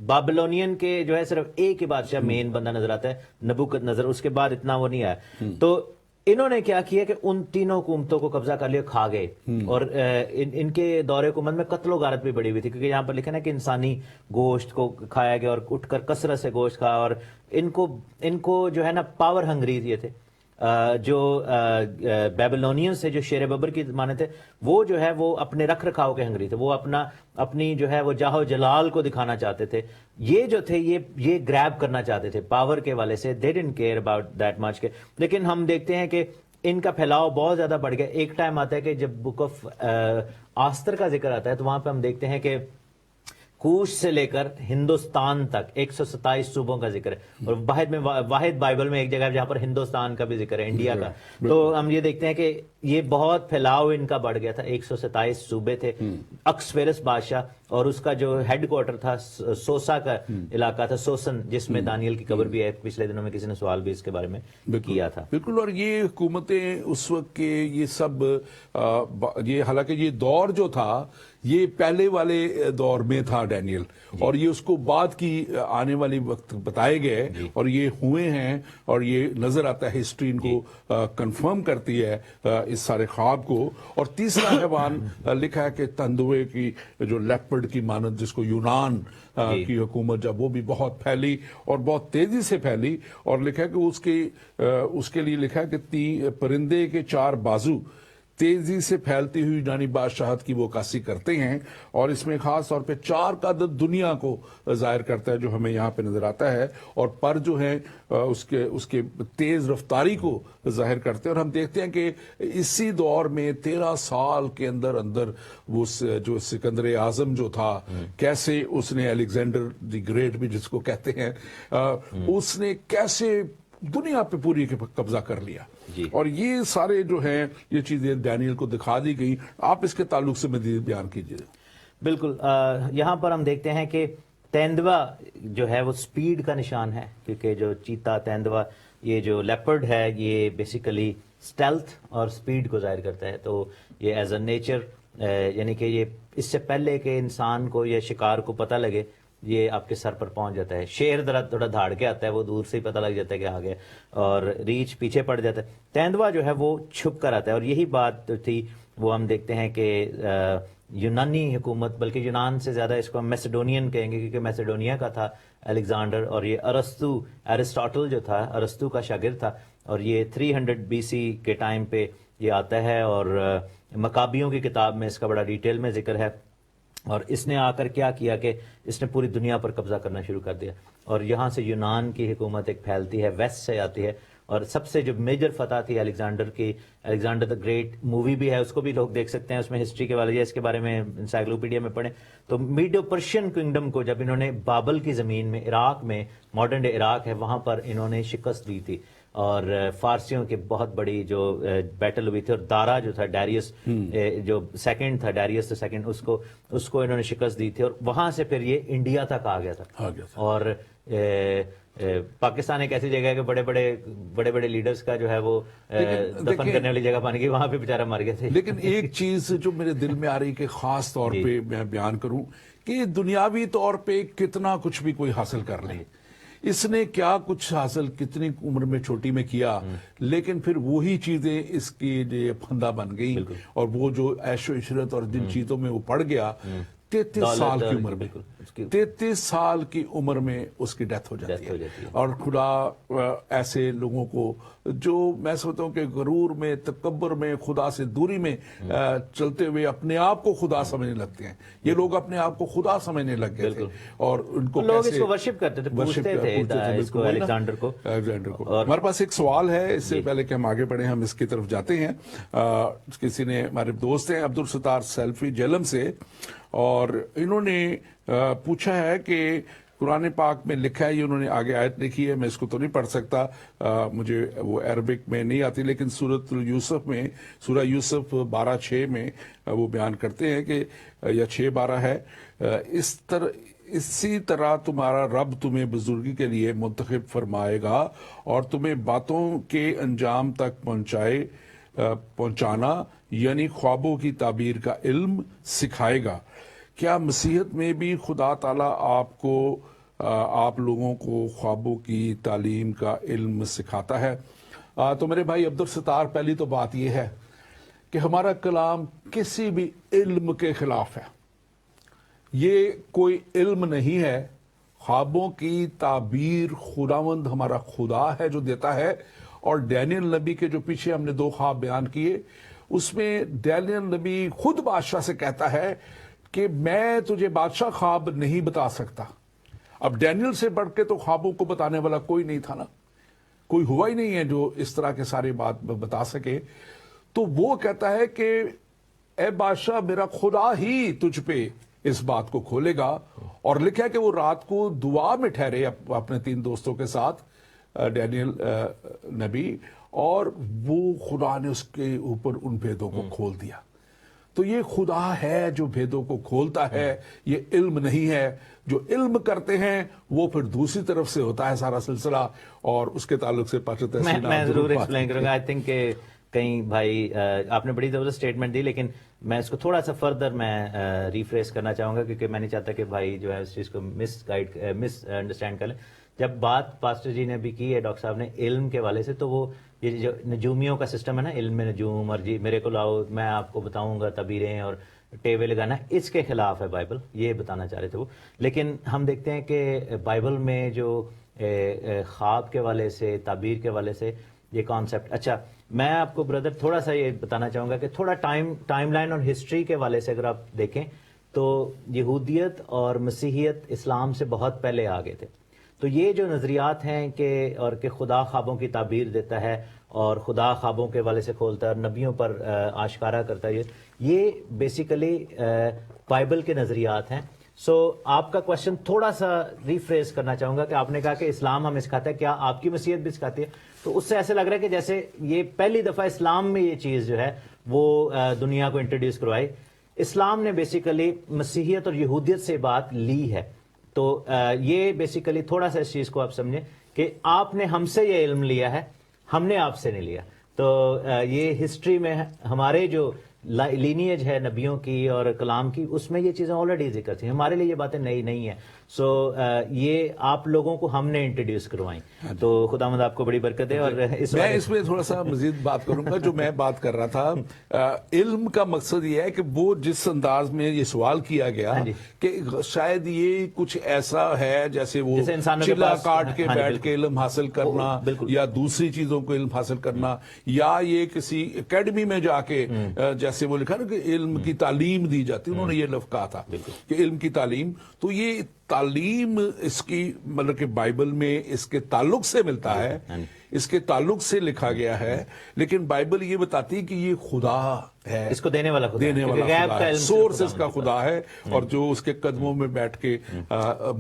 بابلونین کے جو ہے صرف ایک ہی بادشاہ مین بندہ نظر آتا ہے, نبوکت نظر, اس کے بعد اتنا وہ نہیں آیا. تو انہوں نے کیا کیا کہ ان 3 حکومتوں کو قبضہ کر لیا, کھا گئے, اور ان کے دور حکومت میں قتل و غارت بھی بڑی ہوئی تھی, کیونکہ یہاں پر لکھا نا کہ انسانی گوشت کو کھایا گیا, اور اٹھ کر کثرت سے گوشت کھایا, اور ان کو جو ہے نا پاور ہنگری یہ تھے. جو بیبلونین سے جو شیر ببر کی مانے تھے وہ جو ہے وہ اپنے رکھ رکھاؤ کے ہنگری تھے, وہ اپنی جو ہے وہ جاہو جلال کو دکھانا چاہتے تھے. یہ جو تھے یہ گریب کرنا چاہتے تھے پاور کے والے سے, they didn't care about that much کے. لیکن ہم دیکھتے ہیں کہ ان کا پھیلاؤ بہت زیادہ بڑھ گیا. ایک ٹائم آتا ہے کہ جب بک آف آستر کا ذکر آتا ہے تو وہاں پہ ہم دیکھتے ہیں کہ کوش سے لے کر ہندوستان تک 127 صوبوں کا ذکر ہے, اور واحد بائبل میں ایک جگہ ہے جہاں پر ہندوستان کا بھی ذکر ہے, انڈیا کا. تو ہم یہ دیکھتے ہیں کہ یہ بہت پھیلاؤ ان کا بڑھ گیا تھا. 127 صوبے تھے. اکسفیرس بادشاہ, اور اس کا جو ہیڈ کوارٹر تھا سوسا کا علاقہ تھا, سوسن, جس میں دانیل کی قبر بھی ہے. پچھلے دنوں میں کسی نے سوال بھی اس کے بارے میں کیا تھا. بالکل. اور یہ حکومتیں اس وقت کے یہ سب یہ حالانکہ یہ دور جو تھا یہ پہلے والے دور میں تھا ڈینیل, اور یہ اس کو بعد کی آنے والی وقت بتائے گئے, اور یہ ہوئے ہیں, اور یہ نظر آتا ہے ہسٹری ان کو کنفرم کرتی ہے اس سارے خواب کو. اور تیسرا حیوان لکھا ہے کہ تندوے کی جو لیپرڈ کی مانند, جس کو یونان کی حکومت جب وہ بھی بہت پھیلی اور بہت تیزی سے پھیلی, اور لکھا ہے کہ اس کے لیے لکھا ہے کہ پرندے کے 4 بازو تیزی سے پھیلتی ہوئی یعنی بادشاہت کی وہ عکاسی کرتے ہیں, اور اس میں خاص طور پہ 4 کا عدد دنیا کو ظاہر کرتا ہے جو ہمیں یہاں پہ نظر آتا ہے, اور پر جو ہیں اس کے تیز رفتاری کو ظاہر کرتے ہیں. اور ہم دیکھتے ہیں کہ اسی دور میں 13 سال کے اندر وہ جو سکندر اعظم جو تھا, کیسے اس نے الیگزینڈر دی گریٹ بھی جس کو کہتے ہیں, اس نے کیسے دنیا پہ پوری قبضہ کر لیا. اور یہ سارے جو ہیں یہ چیزیں ڈینیل کو دکھا دی گئی. آپ اس کے تعلق سے مزید بیان کیجیے. بالکل. یہاں پر ہم دیکھتے ہیں کہ تیندوا جو ہے وہ سپیڈ کا نشان ہے, کیونکہ جو چیتا, تیندوا, یہ جو لیپرڈ ہے یہ بیسیکلی سٹیلتھ اور سپیڈ کو ظاہر کرتا ہے. تو یہ ایز اے نیچر یعنی کہ یہ اس سے پہلے کہ انسان کو یا شکار کو پتہ لگے یہ آپ کے سر پر پہنچ جاتا ہے. شیر ذرا تھوڑا دھاڑ کے آتا ہے, وہ دور سے ہی پتہ لگ جاتا ہے کہ آگے, اور ریچھ پیچھے پڑ جاتا ہے. تیندوا جو ہے وہ چھپ کر آتا ہے, اور یہی بات تھی وہ ہم دیکھتے ہیں کہ یونانی حکومت, بلکہ یونان سے زیادہ اس کو ہم میسیڈونین کہیں گے کیونکہ میسیڈونیا کا تھا الیگزینڈر, اور یہ ایرسٹاٹل جو تھا ارسطو کا شاگرد تھا, اور یہ 300 BC کے ٹائم پہ یہ آتا ہے, اور مکابیوں کی کتاب میں اس کا بڑا ڈیٹیل میں ذکر ہے. اور اس نے آ کر کیا کیا کہ اس نے پوری دنیا پر قبضہ کرنا شروع کر دیا, اور یہاں سے یونان کی حکومت ایک پھیلتی ہے, ویسٹ سے آتی ہے, اور سب سے جو میجر فتح تھی الیگزینڈر کی، الیگزینڈر دا گریٹ مووی بھی ہے، اس کو بھی لوگ دیکھ سکتے ہیں، اس میں ہسٹری کے والے اس کے بارے میں انسائکلوپیڈیا میں پڑھیں تو میڈو پرشین کنگڈم کو جب انہوں نے بابل کی زمین میں عراق میں، ماڈرن ڈے عراق ہے، وہاں پر انہوں نے شکست دی تھی، اور فارسیوں کی بہت بڑی جو بیٹل ہوئی تھی، اور دارا جو تھا ڈیریس جو سیکنڈ تھا، ڈیریس سیکنڈ، اس کو انہوں نے شکست دی تھی، اور وہاں سے پھر یہ انڈیا تک آ گیا تھا۔ اور پاکستان ایک ایسی جگہ ہے کہ بڑے بڑے لیڈرز کا جو ہے وہ دفن کرنے والی جگہ بن گئی، وہاں پہ بیچارہ مر گئے تھے۔ لیکن ایک چیز جو میرے دل میں آ رہی کہ خاص طور پہ میں بیان کروں کہ دنیاوی طور پہ کتنا کچھ بھی کوئی حاصل کر لے، اس نے کیا کچھ حاصل کتنی عمر میں چھوٹی میں کیا، لیکن پھر وہی چیزیں اس کی پھندا بن گئی، اور وہ جو عیش و عشرت اور جن چیزوں میں وہ پڑ گیا، 33 سال کی عمر میں 33 سال کی عمر میں اس کی ڈیتھ ہو جاتی ہے۔ اور خدا ایسے لوگوں کو جو میں سمجھتا ہوں کہ غرور میں، تکبر میں، خدا سے دوری میں چلتے ہوئے اپنے آپ کو خدا سمجھنے لگتے ہیں، یہ لوگ اپنے آپ کو خدا سمجھنے لگ گئے تھے، اور ان کو لوگ اس کو ورشپ کرتے تھے، پوچھتے تھے الیگزینڈر کو۔ ہمارے پاس ایک سوال ہے، اس سے پہلے کہ ہم آگے بڑھیں ہم اس کی طرف جاتے ہیں۔ کسی نے، ہمارے دوست ہیں عبدالستار سیلفی جیلم سے، اور انہوں نے پوچھا ہے کہ قرآن پاک میں لکھا ہے، یہ انہوں نے آگے آیت لکھی ہے، میں اس کو تو نہیں پڑھ سکتا، مجھے وہ عربک میں نہیں آتی، لیکن سورۃ یوسف میں، سورہ یوسف 12:6 میں وہ بیان کرتے ہیں کہ، یا 6:12 ہے، اسی طرح تمہارا رب تمہیں بزرگی کے لیے منتخب فرمائے گا اور تمہیں باتوں کے انجام تک پہنچانا یعنی خوابوں کی تعبیر کا علم سکھائے گا۔ کیا مسیحیت میں بھی خدا تعالیٰ آپ لوگوں کو خوابوں کی تعلیم کا علم سکھاتا ہے؟ تو میرے بھائی عبدالستار، پہلی تو بات یہ ہے کہ ہمارا کلام کسی بھی علم کے خلاف ہے، یہ کوئی علم نہیں ہے۔ خوابوں کی تعبیر خداوند ہمارا خدا ہے جو دیتا ہے، اور ڈینیل نبی کے جو پیچھے ہم نے 2 خواب بیان کیے، اس میں ڈینیل نبی خود بادشاہ سے کہتا ہے کہ میں تجھے بادشاہ خواب نہیں بتا سکتا۔ اب ڈینیل سے بڑھ کے تو خوابوں کو بتانے والا کوئی نہیں تھا نا، کوئی ہوا ہی نہیں ہے جو اس طرح کے سارے بات بتا سکے۔ تو وہ کہتا ہے کہ اے بادشاہ، میرا خدا ہی تجھ پہ اس بات کو کھولے گا، اور لکھا ہے کہ وہ رات کو دعا میں ٹھہرے اپنے 3 دوستوں کے ساتھ، ڈینیل نبی، اور وہ خدا نے اس کے اوپر ان بھیدوں کو کھول دیا۔ تو یہ خدا ہے جو بھیدوں کو کھولتا ہے، یہ علم نہیں ہے۔ جو علم کرتے ہیں وہ پھر دوسری طرف سے ہوتا ہے سارا سلسلہ، اور اس کے تعلق سے میں ضرور ایکسپلین کروں گا۔ آئی تھنک کہ کہیں بھائی آپ نے بڑی زبردست اسٹیٹمنٹ دی، لیکن میں اس کو تھوڑا سا فردر میں ریفریس کرنا چاہوں گا، کیونکہ میں نہیں چاہتا کہ بھائی جو ہے اس چیز کو مس انڈرسٹینڈ کر لیں۔ جب بات پاسٹر جی نے بھی کی ہے، ڈاکٹر صاحب نے، علم کے والے سے، تو وہ یہ جو نجومیوں کا سسٹم ہے نا، علم میں نجوم، اور جی میرے کو لاؤ میں آپ کو بتاؤں گا تعبیریں اور ٹیوے لگانا، اس کے خلاف ہے بائبل، یہ بتانا چاہ رہے تھے وہ۔ لیکن ہم دیکھتے ہیں کہ بائبل میں جو خواب کے والے سے، تعبیر کے والے سے یہ کانسیپٹ، اچھا میں آپ کو بردر تھوڑا سا یہ بتانا چاہوں گا کہ تھوڑا ٹائم لائن اور ہسٹری کے والے سے اگر آپ دیکھیں تو یہودیت اور مسیحیت اسلام سے بہت پہلے آ گئے تھے۔ تو یہ جو نظریات ہیں کہ خدا خوابوں کی تعبیر دیتا ہے اور خدا خوابوں کے والے سے کھولتا ہے اور نبیوں پر آشکارا کرتا ہے، یہ بیسیکلی بائبل کے نظریات ہیں۔ سو آپ کا کوشچن تھوڑا سا ریفریز کرنا چاہوں گا کہ آپ نے کہا کہ اسلام ہمیں سکھاتا ہے، کیا آپ کی مسیحیت بھی سکھاتی ہے؟ تو اس سے ایسے لگ رہا ہے کہ جیسے یہ پہلی دفعہ اسلام میں یہ چیز جو ہے وہ دنیا کو انٹروڈیوس کروائی۔ اسلام نے بیسیکلی مسیحیت اور یہودیت سے بات لی ہے۔ تو یہ بیسیکلی تھوڑا سا اس چیز کو آپ سمجھیں کہ آپ نے ہم سے یہ علم لیا ہے، ہم نے آپ سے نہیں لیا۔ تو یہ ہسٹری میں ہمارے جو لینیج ہے نبیوں کی اور کلام کی، اس میں یہ چیزیں آلریڈی ذکر تھیں، ہمارے لیے یہ باتیں نئی نہیں ہیں۔ سو یہ آپ لوگوں کو ہم نے انٹروڈیوس کروائیں، تو خداوند آپ کو بڑی برکت دے۔ اور میں اس میں تھوڑا سا مزید بات کروں گا۔ جو میں بات کر رہا تھا، علم کا مقصد یہ ہے کہ وہ جس انداز میں یہ سوال کیا گیا کہ شاید یہ کچھ ایسا ہے جیسے وہ چلا کاٹ کے بیٹھ کے علم حاصل کرنا، یا دوسری چیزوں کو علم حاصل کرنا، یا یہ کسی اکیڈمی میں جا کے جیسے وہ لکھا نا کہ علم کی تعلیم دی جاتی، انہوں نے یہ لفظ کہا تھا کہ علم کی تعلیم۔ تو یہ تعلیم اس کی مطلب کہ بائبل میں اس کے تعلق سے ملتا ہے، اس کے تعلق سے لکھا گیا ہے، لیکن بائبل یہ بتاتی ہے کہ یہ خدا ہے، اس کو دینے والا خدا دینے والا خدا ہے، سورس اس کا خدا ہے، اور جو اس کے قدموں میں بیٹھ کے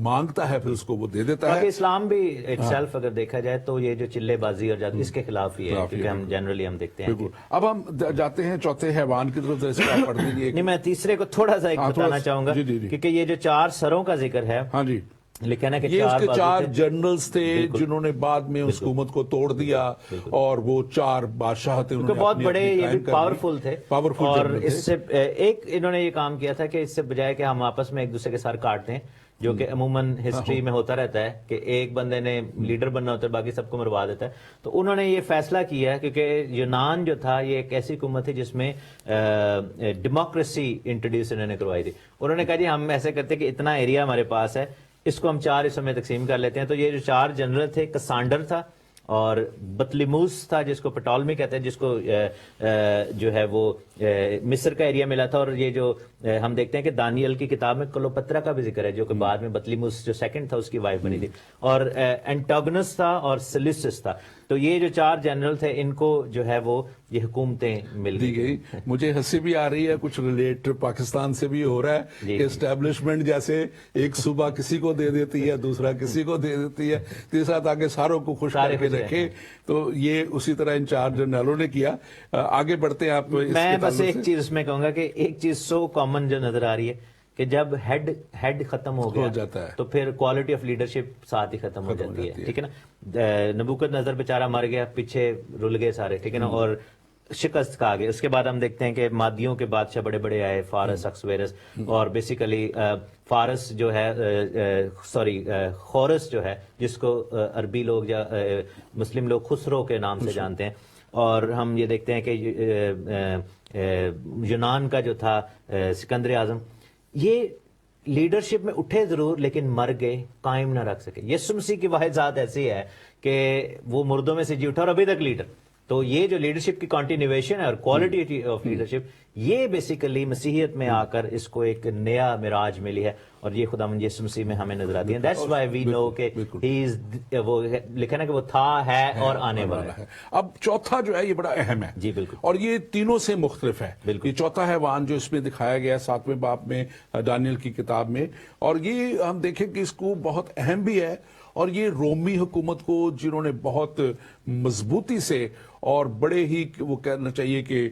مانگتا ہے پھر اس کو وہ دے دیتا ہے۔ باقی اسلام بھی اٹسیلف اگر دیکھا جائے تو یہ جو چلے بازی اور جادو اس کے خلاف ہی ہے، کیونکہ ہم جنرلی ہم دیکھتے ہیں۔ بالکل۔ اب ہم جاتے ہیں چوتھے حیوان کی طرف، اس کا پڑھ دیجیے۔ نہیں، میں تیسرے کو تھوڑا سا ایک بتانا چاہوں گا، کیونکہ یہ جو 4 سروں کا ذکر ہے، ہاں جی، لکھا نا کہ یہ اس کے 4 4 جنرلز تھے جنہوں نے بعد میں اس حکومت کو توڑ دیا، اور وہ 4 بادشاہ تھے، کیونکہ بہت بڑے، یہ بھی پاورفل تھے، اور اس سے ایک انہوں نے یہ کام کیا تھا کہ اس سے بجائے کہ ہم آپس میں ایک دوسرے کے سر کاٹتے ہیں، جو کہ عموماً ہسٹری میں ہوتا رہتا ہے کہ ایک بندے نے لیڈر بننا ہوتا ہے، باقی سب کو مروا دیتا ہے، تو انہوں نے یہ فیصلہ کیا ہے، کیونکہ یونان جو تھا یہ ایک ایسی حکومت تھی جس میں ڈیموکریسی انٹروڈیوس انہوں نے کروائی تھی۔ انہوں نے کہا جی ہم ایسے کرتے کہ اتنا ایریا ہمارے پاس ہے، اس کو ہم 4 حصوں میں تقسیم کر لیتے ہیں۔ تو یہ جو 4 جنرل تھے، کسانڈر تھا، اور بطلیموس تھا جس کو پٹولمی کہتے ہیں، جس کو جو ہے وہ مصر کا ایریا ملا تھا، اور یہ جو ہم دیکھتے ہیں کہ دانیل کی کتاب میں کلوپترا کا بھی ذکر ہے، جو کہ بعد میں بطلیموس جو سیکنڈ تھا اس کی وائف بنی تھی، اور اینٹاگنس تھا اور سلیسس تھا۔ تو یہ جو 4 جنرل تھے ان کو جو ہے وہ یہ حکومتیں مل گئی۔ مجھے ہنسی بھی آ رہی ہے، کچھ ریلیٹ پاکستان سے بھی ہو رہا ہے کہ اسٹیبلشمنٹ جیسے ایک صوبہ کسی کو دے دیتی ہے، دوسرا کسی کو دے دیتی ہے، تیسرا تاکہ ساروں کو خوش کر کے رکھے، تو یہ اسی طرح ان 4 جنرلوں نے کیا۔ آگے بڑھتے ہیں آپ کو۔ میں بس ایک چیز اس میں کہوں گا کہ ایک چیز سو کامن جو نظر آ رہی ہے کہ جب ہیڈ ختم ہو گیا تو پھر کوالٹی آف لیڈرشپ ساتھ ہی ختم ہو جاتی ہے، ٹھیک ہے نا۔ نبوکدنضر بیچارہ مر گیا، پیچھے رل گئے سارے، ٹھیک ہے نا، اور شکست کھا گئے۔ اس کے بعد ہم دیکھتے ہیں کہ مادیوں کے بادشاہ بڑے بڑے آئے، فارس، اکسویرس، اور بیسیکلی فارس جو ہے خورس جو ہے، جس کو عربی لوگ یا مسلم لوگ خسرو کے نام سے جانتے ہیں، اور ہم یہ دیکھتے ہیں کہ یونان کا جو تھا سکندر اعظم، یہ لیڈرشپ میں اٹھے ضرور لیکن مر گئے، قائم نہ رکھ سکے۔ یسوع مسیح کی واحد ذات ایسی ہے کہ وہ مردوں میں سے جی اٹھا اور ابھی تک لیڈر۔ تو یہ جو لیڈرشپ کی کنٹینیویشن ہے اور کوالٹی آف لیڈرشپ، یہ بیسیکلی مسیحیت میں آ کر اس کو ایک نیا معراج ملی ہے، اور یہ خداوند یسوع مسیح میں ہمیں نظر آتی ہے۔ دیٹس وائی وی نو کہ ہی از، وہ لکھا نا کہ وہ تھا، ہے اور آنے والا ہے۔ اب چوتھا جو ہے یہ بڑا اہم ہے، جی بالکل، اور یہ تینوں سے مختلف ہے۔ یہ چوتھا حیوان جو اس میں دکھایا گیا 7ویں باب میں دانیل کی کتاب میں، اور یہ ہم دیکھیں کہ اس کو بہت اہم بھی ہے، اور یہ رومی حکومت کو جنہوں نے بہت مضبوطی سے اور بڑے ہی وہ کہنا چاہیے کہ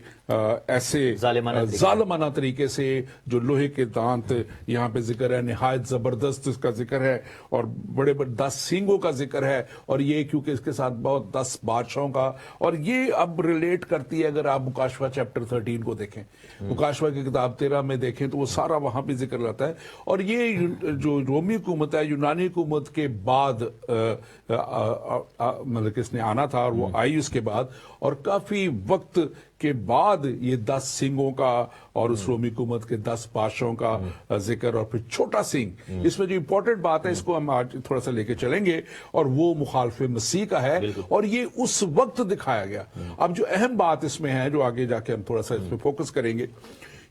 ایسے ظالمانہ طریقے سے جو لوہے کے دانت یہاں پہ ذکر ہے، نہایت زبردست اس کا ذکر ہے، اور بڑے بڑے 10 سینگوں کا ذکر ہے، اور یہ کیونکہ اس کے ساتھ بہت 10 بادشاہوں کا، اور یہ اب ریلیٹ کرتی ہے۔ اگر آپ مکاشفہ چیپٹر 13 کو دیکھیں، مکاشفہ کی کتاب 13 میں دیکھیں تو وہ سارا وہاں پہ ذکر رہتا ہے، اور یہ جو رومی حکومت ہے، یونانی حکومت کے بعد مطلب کہ اس نے آنا تھا، اور وہ آئی اس کے بعد، اور کافی وقت کے بعد یہ 10 سنگوں کا اور اس رومی حکومت کے 10 بادشاہوں کا ذکر، اور پھر چھوٹا سنگ۔ اس میں جو امپورٹنٹ بات ہے، اس کو ہم آج تھوڑا سا لے کے چلیں گے، اور وہ مخالف مسیح کا ہے، اور یہ اس وقت دکھایا گیا۔ اب جو اہم بات اس میں ہے، جو آگے جا کے ہم تھوڑا سا اس پہ فوکس کریں گے،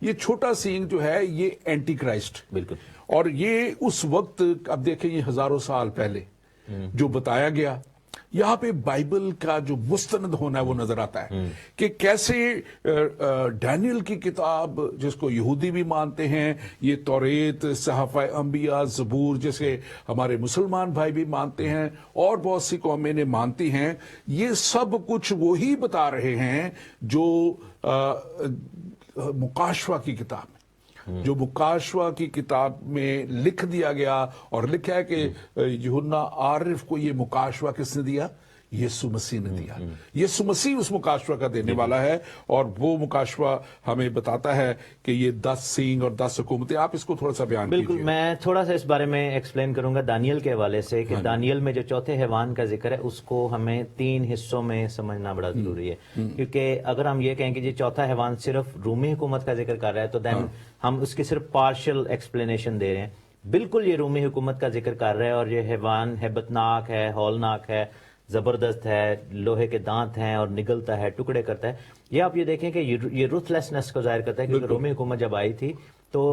یہ چھوٹا سینگ جو ہے یہ اینٹی کرائسٹ، بالکل، اور یہ اس وقت، اب دیکھیں یہ ہزاروں سال پہلے جو بتایا گیا، یہاں پہ بائبل کا جو مستند ہونا ہے وہ نظر آتا ہے کہ کیسے ڈینیل کی کتاب، جس کو یہودی بھی مانتے ہیں، یہ توریت، صحائف انبیاء، زبور، جیسے ہمارے مسلمان بھائی بھی مانتے ہیں، اور بہت سی قومیں نے مانتی ہیں، یہ سب کچھ وہی بتا رہے ہیں جو مکاشفہ کی کتاب میں، جو مکاشفہ کی کتاب میں لکھ دیا گیا، اور لکھا ہے کہ یوحنا عارف کو یہ مکاشفہ کس نے دیا؟ یسوع مسیح نے دیا۔ یسوع مسیح اس مکاشفہ کا دینے والا ہے، اور وہ مکاشفہ ہمیں بتاتا ہے کہ یہ 10 سینگ اور 10 حکومتیں۔ آپ اس کو تھوڑا سا بیان کیجئے۔ بالکل، میں تھوڑا سا اس بارے میں ایکسپلین کروں گا دانیل کے حوالے سے، کہ دانیل میں جو چوتھے حیوان کا ذکر ہے اس کو ہمیں 3 حصوں میں سمجھنا بڑا ضروری ہے، کیونکہ اگر ہم یہ کہیں کہ جی چوتھا حیوان صرف رومی حکومت کا ذکر کر رہا ہے تو دین ہم اس کی صرف پارشل ایکسپلینیشن دے رہے ہیں۔ بالکل یہ رومی حکومت کا ذکر کر رہا ہے، اور یہ حیوان ہیبتناک ہے، ہولناک ہے، زبردست ہے، لوہے کے دانت ہیں اور نگلتا ہے، ٹکڑے کرتا ہے۔ یہ آپ یہ دیکھیں کہ یہ رuthlessness کو ظاہر کرتا ہے، کیونکہ رومی حکومت جب آئی تھی تو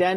10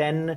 10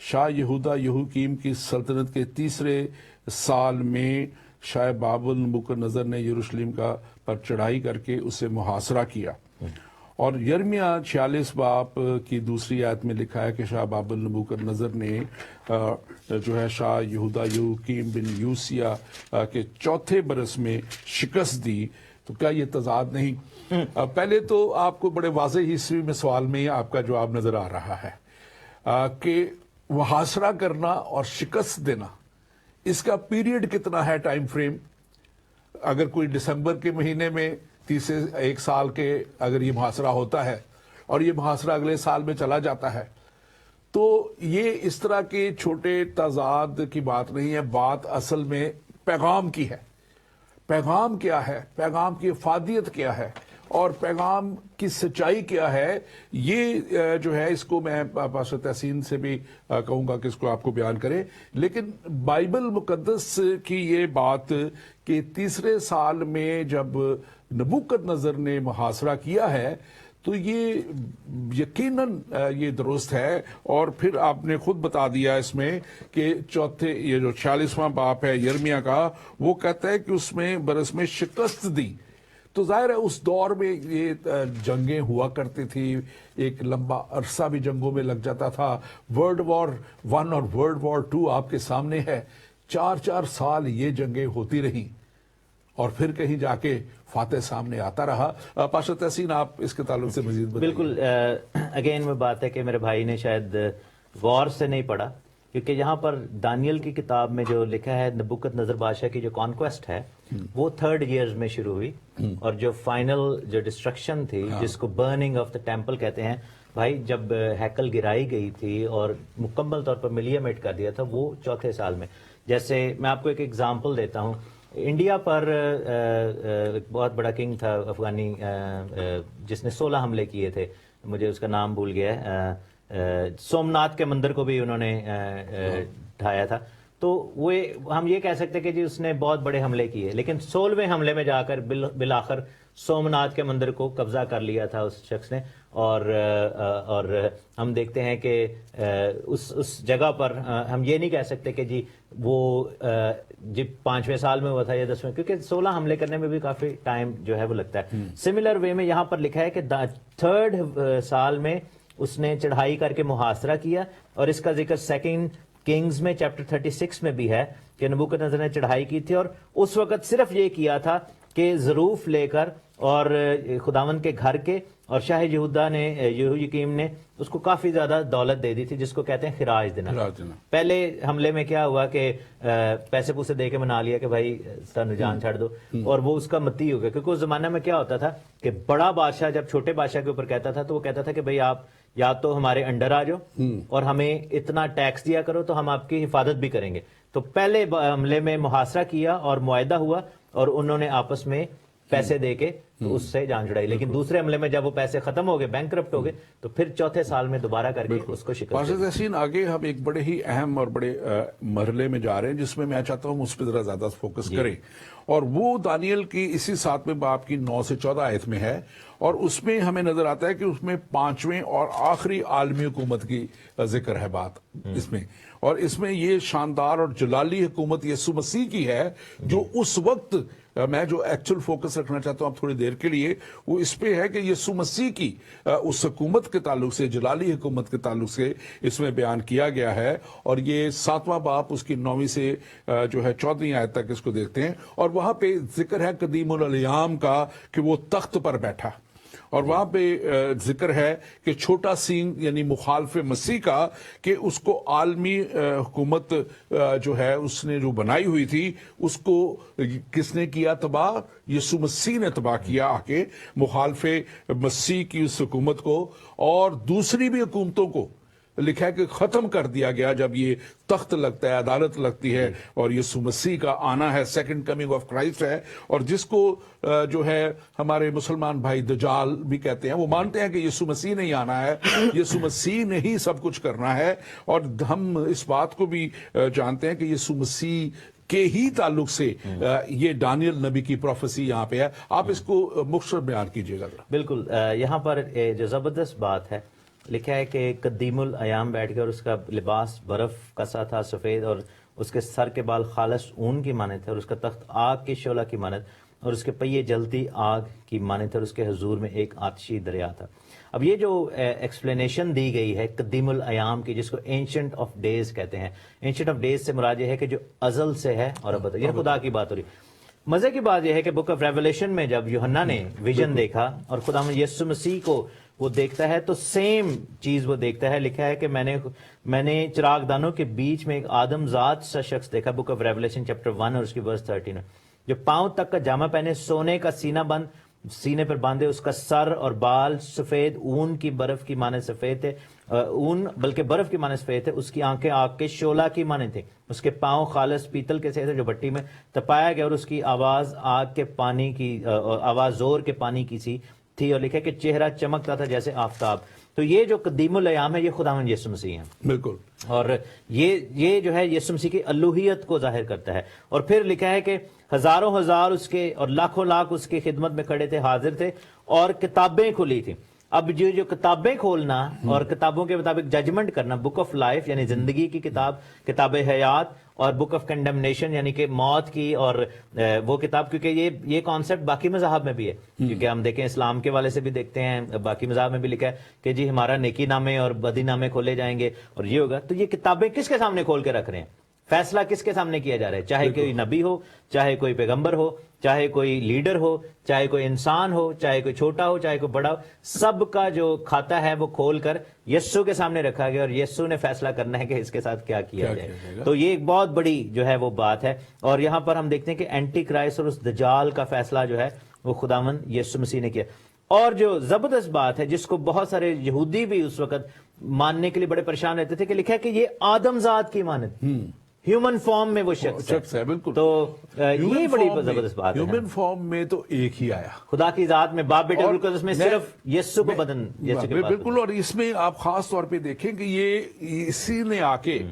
شاہ یہودا یہوکیم کی سلطنت کے تیسرے سال میں شاہ بابل نبوکدنضر نے یروشلم پر چڑھائی کر کے اسے محاصرہ کیا. اور یرمیہ 46 باب کی دوسری آیت میں لکھا ہے کہ شاہ بابل نبوکدنضر نے جو ہے شاہ یہودا یہوکیم بن یوسیہ کے چوتھے برس میں شکست دی. تو کیا یہ تضاد نہیں؟ پہلے تو آپ کو بڑے واضح ہسٹری میں سوال میں ہی آپ کا جواب نظر آ رہا ہے کہ محاصرہ کرنا اور شکست دینا، اس کا پیریڈ کتنا ہے، ٹائم فریم؟ اگر کوئی دسمبر کے مہینے میں تیسرے ایک سال کے اگر یہ محاصرہ ہوتا ہے اور یہ محاصرہ اگلے سال میں چلا جاتا ہے، تو یہ اس طرح کے چھوٹے تضاد کی بات نہیں ہے. بات اصل میں پیغام کی ہے. پیغام کیا ہے، پیغام کی افادیت کیا ہے، اور پیغام کی سچائی کیا ہے، یہ جو ہے اس کو میں پاسٹر تحسین سے بھی کہوں گا کہ اس کو آپ کو بیان کریں. لیکن بائبل مقدس کی یہ بات کہ تیسرے سال میں جب نبوکدنضر نے محاصرہ کیا ہے تو یہ یقیناً یہ درست ہے. اور پھر آپ نے خود بتا دیا اس میں کہ چوتھے یہ جو 46واں باب ہے یرمیہ کا، وہ کہتا ہے کہ اس میں برس میں شکست دی. تو ظاہر ہے اس دور میں یہ جنگیں ہوا کرتی تھی، ایک لمبا عرصہ بھی جنگوں میں لگ جاتا تھا. ورلڈ وار 1 اور ورلڈ وار 2 آپ کے سامنے ہے. 4 سال یہ جنگیں ہوتی رہی اور پھر کہیں جا کے فاتح سامنے آتا رہا. پاسٹر تحسین آپ اس کے تعلق سے مزید بتائیے. بالکل اگین وہ بات ہے کہ میرے بھائی نے شاید وار سے نہیں پڑھا، کیونکہ یہاں پر دانیل کی کتاب میں جو لکھا ہے نبوکدنضر بادشاہ کی جو کانکویسٹ ہے وہ 3rd ایئرز میں شروع ہوئی، اور جو فائنل جو ڈسٹرکشن تھی جس کو برننگ آف دا ٹیمپل کہتے ہیں، بھائی جب ہیکل گرائی گئی تھی اور مکمل طور پر ملیمیٹ کر دیا تھا وہ چوتھے سال میں. جیسے میں آپ کو ایک ایگزامپل دیتا ہوں. انڈیا پر ایک بہت بڑا کنگ تھا افغانی جس نے 16 حملے کیے تھے، مجھے اس کا نام بھول گیا ہے. سومناتھ کے مندر کو بھی انہوں نے ڈھایا تھا. تو وہ ہم یہ کہہ سکتے کہ جی اس نے بہت بڑے حملے کیے، لیکن 16ویں حملے میں جا کر بالآخر سومناتھ کے مندر کو قبضہ کر لیا تھا اس شخص نے. اور ہم دیکھتے ہیں کہ اس جگہ پر ہم یہ نہیں کہہ سکتے کہ جی وہ جب 5ویں سال میں ہوا تھا یا 10ویں، کیونکہ 16 حملے کرنے میں بھی کافی ٹائم جو ہے وہ لگتا ہے. سملر وے میں یہاں پر لکھا ہے کہ 3rd سال میں اس نے چڑھائی کر کے محاصرہ کیا، اور اس کا ذکر 2 کنگز میں چیپٹر 36 میں بھی ہے کہ نبوکدنضر نے چڑھائی کی تھی، اور اس وقت صرف یہ کیا تھا کہ ظروف لے کر اور خداوند کے گھر کے، اور شاہ یہودا نے یہویکیم نے اس کو کافی زیادہ دولت دے دی تھی جس کو کہتے ہیں خراج دینا. پہلے حملے میں کیا ہوا کہ پیسے پوسے دے کے منا لیا کہ بھائی سن جان چھاڑ دو، اور وہ اس کا متی ہو گیا. کیونکہ اس زمانے میں کیا ہوتا تھا کہ بڑا بادشاہ جب چھوٹے بادشاہ کے اوپر کہتا تھا تو وہ کہتا تھا کہ بھئی آپ یا تو ہمارے انڈر آ جاؤ اور ہمیں اتنا ٹیکس دیا کرو تو ہم آپ کی حفاظت بھی کریں گے. تو پہلے حملے میں محاصرہ کیا اور معاہدہ ہوا اور انہوں نے آپس میں پیسے دے کے تو اس سے جان چھڑائی. لیکن دوسرے حملے میں جب وہ پیسے ختم ہو گئے، بینک کرپٹ ہو گئے، تو پھر چوتھے سال میں دوبارہ کر کے اس کو شکست. پاسٹر تحسین آگے ہم ایک بڑے ہی اہم اور بڑے مرحلے میں جا رہے ہیں جس میں میں چاہتا ہوں اس پہ ذرا زیادہ فوکس کریں، اور وہ دانیل کی اسی 7ویں باب کی 9 سے 14 آیت میں ہے. اور اس میں ہمیں نظر آتا ہے کہ اس میں 5ویں اور آخری عالمی حکومت کی ذکر ہے بات اس میں. اور اس میں یہ شاندار اور جلالی حکومت یسوع مسیح کی ہے جو اس وقت، میں جو ایکچوئل فوکس رکھنا چاہتا ہوں اب تھوڑی دیر کے لیے، وہ اس پہ ہے کہ یسوع مسیح کی اس حکومت کے تعلق سے، جلالی حکومت کے تعلق سے اس میں بیان کیا گیا ہے. اور یہ 7واں باب اس کی 9ویں سے جو ہے 14ویں آیت تک اس کو دیکھتے ہیں. اور وہاں پہ ذکر ہے قدیم الایام کا کہ وہ تخت پر بیٹھا، اور وہاں پہ ذکر ہے کہ چھوٹا سین یعنی مخالف مسیح کا، کہ اس کو عالمی حکومت جو ہے اس نے جو بنائی ہوئی تھی اس کو کس نے کیا تباہ؟ یسوع مسیح نے تباہ کیا آ کے مخالف مسیح کی اس حکومت کو. اور دوسری بھی حکومتوں کو لکھا ہے کہ ختم کر دیا گیا جب یہ تخت لگتا ہے، عدالت لگتی ہے، اور یسوع مسیح کا آنا ہے، سیکنڈ کمنگ آف کرائسٹ ہے. اور جس کو جو ہے ہمارے مسلمان بھائی دجال بھی کہتے ہیں، وہ مانتے ہیں کہ یسوع مسیح نے ہی آنا ہے، یسوع مسیح نے ہی سب کچھ کرنا ہے. اور ہم اس بات کو بھی جانتے ہیں کہ یسوع مسیح کے ہی تعلق سے یہ دانیل نبی کی پروفیسی یہاں پہ ہے. آپ اس کو مختصر بیان کیجیے گا. بالکل، یہاں پر جو زبردست بات ہے لکھا ہے کہ قدیم الایام بیٹھ گیا اور اس کا لباس برف کا سا تھا سفید، اور اس کے سر کے بال خالص اون کی مانند تھے، اور اس کا تخت آگ کی شعلہ کی مانند، اور اس کے پہیے جلتی آگ کی مانند تھے، اور اس کے حضور میں ایک آتشی دریا تھا۔ اب یہ جو ایکسپلینیشن دی گئی ہے قدیم الایام کی، جس کو اینشنٹ آف ڈیز کہتے ہیں، اینشنٹ آف ڈیز سے مراد یہ ہے کہ جو ازل سے ہے اور ابد، یہ خدا کی بات ہو رہی۔ مزے کی بات یہ ہے کہ بک آف ریولیشن میں جب یوحنا نے ویژن دیکھا اور خداوند یسوع مسیح کو وہ دیکھتا ہے تو سیم چیز وہ دیکھتا ہے۔ لکھا ہے کہ میں نے چراغ دانوں کے بیچ میں ایک آدم ذات سا شخص دیکھا، بک آف ریولیشن چیپٹر 1 اور اس کی ورس 13 میں، جو پاؤں تک کا جامہ پہنے، سونے کا سینے پر باندھے، اس کا سر اور بال سفید اون کی برف کی مانند سفید تھے، اون بلکہ برف کی مانند سفید تھے، اس کی آنکھیں آگ کے شعلہ کی مانند تھیں، اس کے پاؤں خالص پیتل کے سے تھے جو بھٹی میں تپایا گیا، اور اس کی آواز آگ کے پانی کی آواز زور کے پانی کی سی تھی، اور لکھا کہ چہرہ چمکتا تھا جیسے آفتاب۔ تو یہ جو قدیم الایام ہے یہ خداوند یسوع مسیح ہیں، بالکل، اور یہ جو ہے یسوع مسیح کی الوہیت کو ظاہر کرتا ہے۔ اور پھر لکھا ہے کہ ہزاروں ہزار اس کے اور لاکھوں لاکھ اس کی خدمت میں کھڑے تھے، حاضر تھے، اور کتابیں کھلی تھیں۔ اب جو کتابیں کھولنا اور کتابوں کے مطابق ججمنٹ کرنا، بک آف لائف یعنی زندگی کی کتاب، کتاب حیات، اور بک آف کنڈمنیشن یعنی کہ موت کی، اور وہ کتاب، کیونکہ یہ کانسیپٹ باقی مذاہب میں بھی ہے، کیونکہ ہم دیکھیں اسلام کے والے سے بھی دیکھتے ہیں، باقی مذاہب میں بھی لکھا ہے کہ جی ہمارا نیکی نامے اور بدی نامے کھولے جائیں گے اور یہ ہوگا۔ تو یہ کتابیں کس کے سامنے کھول کے رکھ رہے ہیں؟ فیصلہ کس کے سامنے کیا جا رہا ہے؟ چاہے کوئی نبی ہو، چاہے کوئی پیغمبر ہو، چاہے کوئی لیڈر ہو، چاہے کوئی انسان ہو، چاہے کوئی چھوٹا ہو، چاہے کوئی بڑا ہو، سب کا جو کھاتا ہے وہ کھول کر یسوع کے سامنے رکھا گیا، اور یسوع نے فیصلہ کرنا ہے کہ اس کے ساتھ کیا کیا جائے۔ تو یہ ایک بہت بڑی جو ہے وہ بات ہے، اور یہاں پر ہم دیکھتے ہیں کہ اینٹی کرائسٹ اور اس دجال کا فیصلہ جو ہے وہ خداوند یسوع مسیح نے کیا۔ اور جو زبردست بات ہے جس کو بہت سارے یہودی بھی اس وقت ماننے کے لیے بڑے پریشان رہتے تھے، کہ لکھا ہے کہ یہ آدم ذات کی مانند ہیومن فارم میں وہ شخص ہے، بالکل۔ تو یہ بڑی زبردست بات ہے۔ ہیومن فارم میں تو ایک ہی آیا، خدا کی ذات میں، باپ بیٹے روح القدس میں، صرف یسوع کو بدن یسوع کے پاس۔ بالکل، اور اس میں آپ خاص طور پہ دیکھیں کہ یہ اسی نے آ کے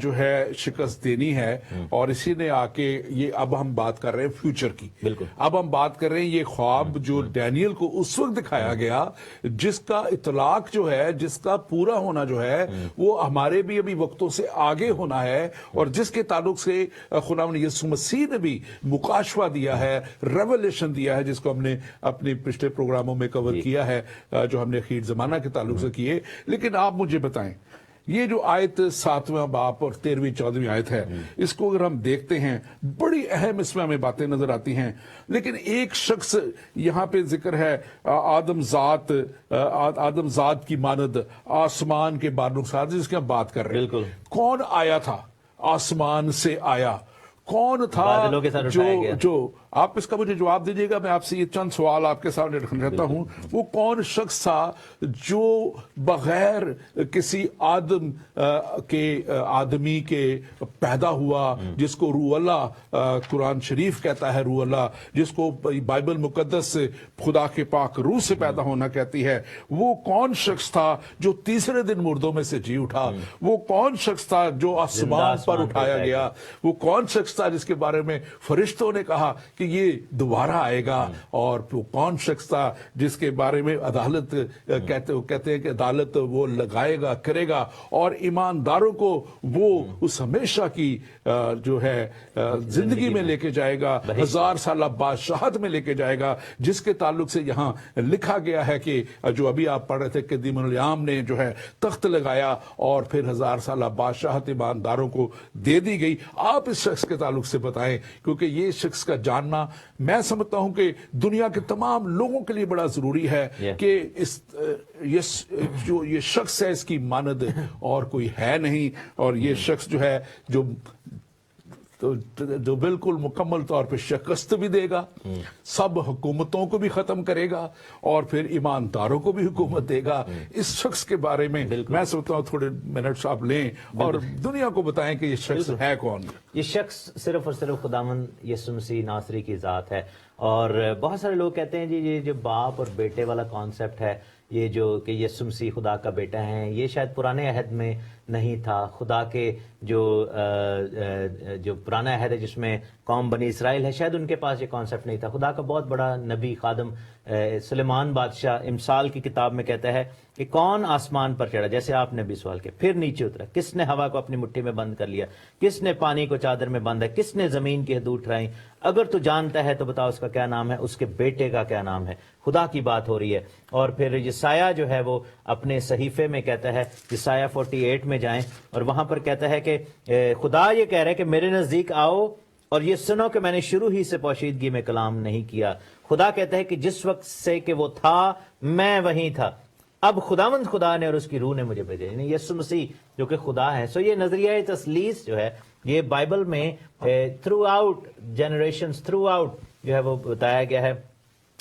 جو ہے شکست دینی ہے، اور اسی نے آ کے یہ اب ہم بات کر رہے ہیں فیوچر کی، بالکل، اب ہم بات کر رہے ہیں یہ خواب جو ڈینیل کو اس وقت دکھایا گیا، جس کا اطلاق جو ہے، جس کا پورا ہونا جو ہے وہ ہمارے بھی ابھی وقتوں سے آگے ہونا ہے، اور جس کے تعلق سے خداوند یسوع مسیح نے بھی مکاشفہ دیا ہے، ریولیشن دیا ہے، جس کو ہم نے اپنے پچھلے پروگراموں میں کور کیا ہے، جو ہم نے اخیر زمانہ کے تعلق سے کیے۔ لیکن آپ مجھے بتائیں، یہ جو آیت 7واں باب اور 13ویں 14ویں آیت ہے، اس کو اگر ہم دیکھتے ہیں بڑی اہم اس میں ہمیں باتیں نظر آتی ہیں، لیکن ایک شخص یہاں پہ ذکر ہے، آدم ذات کی مانند آسمان کے بادلوں کے ساتھ، جس کی ہم بات کر رہے ہیں۔ بالکل، کون آیا تھا؟ آسمان سے آیا۔ کون تھا بادلوں کے ساتھ اٹھایا گیا؟ جو آپ اس کا مجھے جواب دیجیے گا، میں آپ سے یہ چند سوال آپ کے سامنے رکھنا چاہتا ہوں۔ وہ کون شخص تھا جو بغیر کسی آدمی کے پیدا ہوا، جس کو روح اللہ قرآن شریف کہتا ہے، روح اللہ جس کو بائبل مقدس خدا کے پاک روح سے پیدا ہونا کہتی ہے؟ وہ کون شخص تھا جو تیسرے دن مردوں میں سے جی اٹھا؟ وہ کون شخص تھا جو آسمان پر اٹھایا گیا؟ وہ کون شخص تھا جس کے بارے میں فرشتوں نے کہا کہ یہ دوبارہ آئے گا؟ اور وہ کون شخص تھا جس کے بارے میں عدالت کہتے ہیں کہ عدالت وہ لگائے گا، کرے گا، اور ایمانداروں کو وہ اس ہمیشہ کی جو ہے زندگی میں لے کے جائے گا، 1000 سالہ بادشاہت میں لے کے جائے گا، جس کے تعلق سے یہاں لکھا گیا ہے کہ جو ابھی آپ پڑھ رہے تھے کہ قدیم الایام نے جو ہے تخت لگایا، اور پھر 1000 سالہ بادشاہت ایمانداروں کو دے دی گئی۔ آپ اس شخص کے تعلق سے بتائیں، کیونکہ یہ شخص کا جاننا میں سمجھتا ہوں کہ دنیا کے تمام لوگوں کے لیے بڑا ضروری ہے کہ جو یہ شخص ہے اس کی مانند اور کوئی ہے نہیں، اور یہ شخص جو ہے جو بالکل مکمل طور پہ شکست بھی دے گا، سب حکومتوں کو بھی ختم کرے گا، اور پھر ایمانداروں کو بھی حکومت دے گا۔ اس شخص کے بارے میں میں سمجھتا ہوں تھوڑے منٹس آپ لیں اور دنیا کو بتائیں کہ یہ شخص ہے کون۔ یہ شخص صرف اور صرف خداوند یسوع مسیح ناصری کی ذات ہے۔ اور بہت سارے لوگ کہتے ہیں جی یہ جو باپ اور بیٹے والا کانسیپٹ ہے، یہ جو کہ یسوع مسیح خدا کا بیٹا ہے، یہ شاید پرانے عہد میں نہیں تھا. خدا کے جو پرانا عہد ہے جس میں قوم بنی اسرائیل ہے, شاید ان کے پاس یہ کانسیپٹ نہیں تھا. خدا کا بہت بڑا نبی خادم سلیمان بادشاہ امثال کی کتاب میں کہتا ہے کہ کون آسمان پر چڑھا, جیسے آپ نے بھی سوال کیا, پھر نیچے اترا, کس نے ہوا کو اپنی مٹھی میں بند کر لیا, کس نے پانی کو چادر میں باندھا, کس نے زمین کی حدود ٹھہرائی, اگر تو جانتا ہے تو بتا اس کا کیا نام ہے, اس کے بیٹے کا کیا نام ہے. خدا کی بات ہو رہی ہے. اور پھر یسایہ جو ہے وہ اپنے صحیفے میں کہتا ہے, یسایہ 48 میں جائیں اور وہاں پر کہتا ہے کہ خدا یہ کہہ رہا ہے کہ میرے نزدیک آؤ اور یہ سنو کہ میں نے شروع ہی سے پوشیدگی میں کلام نہیں کیا. خدا کہتا ہے کہ جس وقت سے کہ وہ تھا میں وہیں تھا, اب خداوند خدا نے اور اس کی روح نے مجھے بھیجا, یعنی یسوع مسیح جو کہ خدا ہے. سو یہ نظریہ تثلیث جو ہے یہ بائبل میں through out generations through out جو ہے وہ بتایا گیا ہے.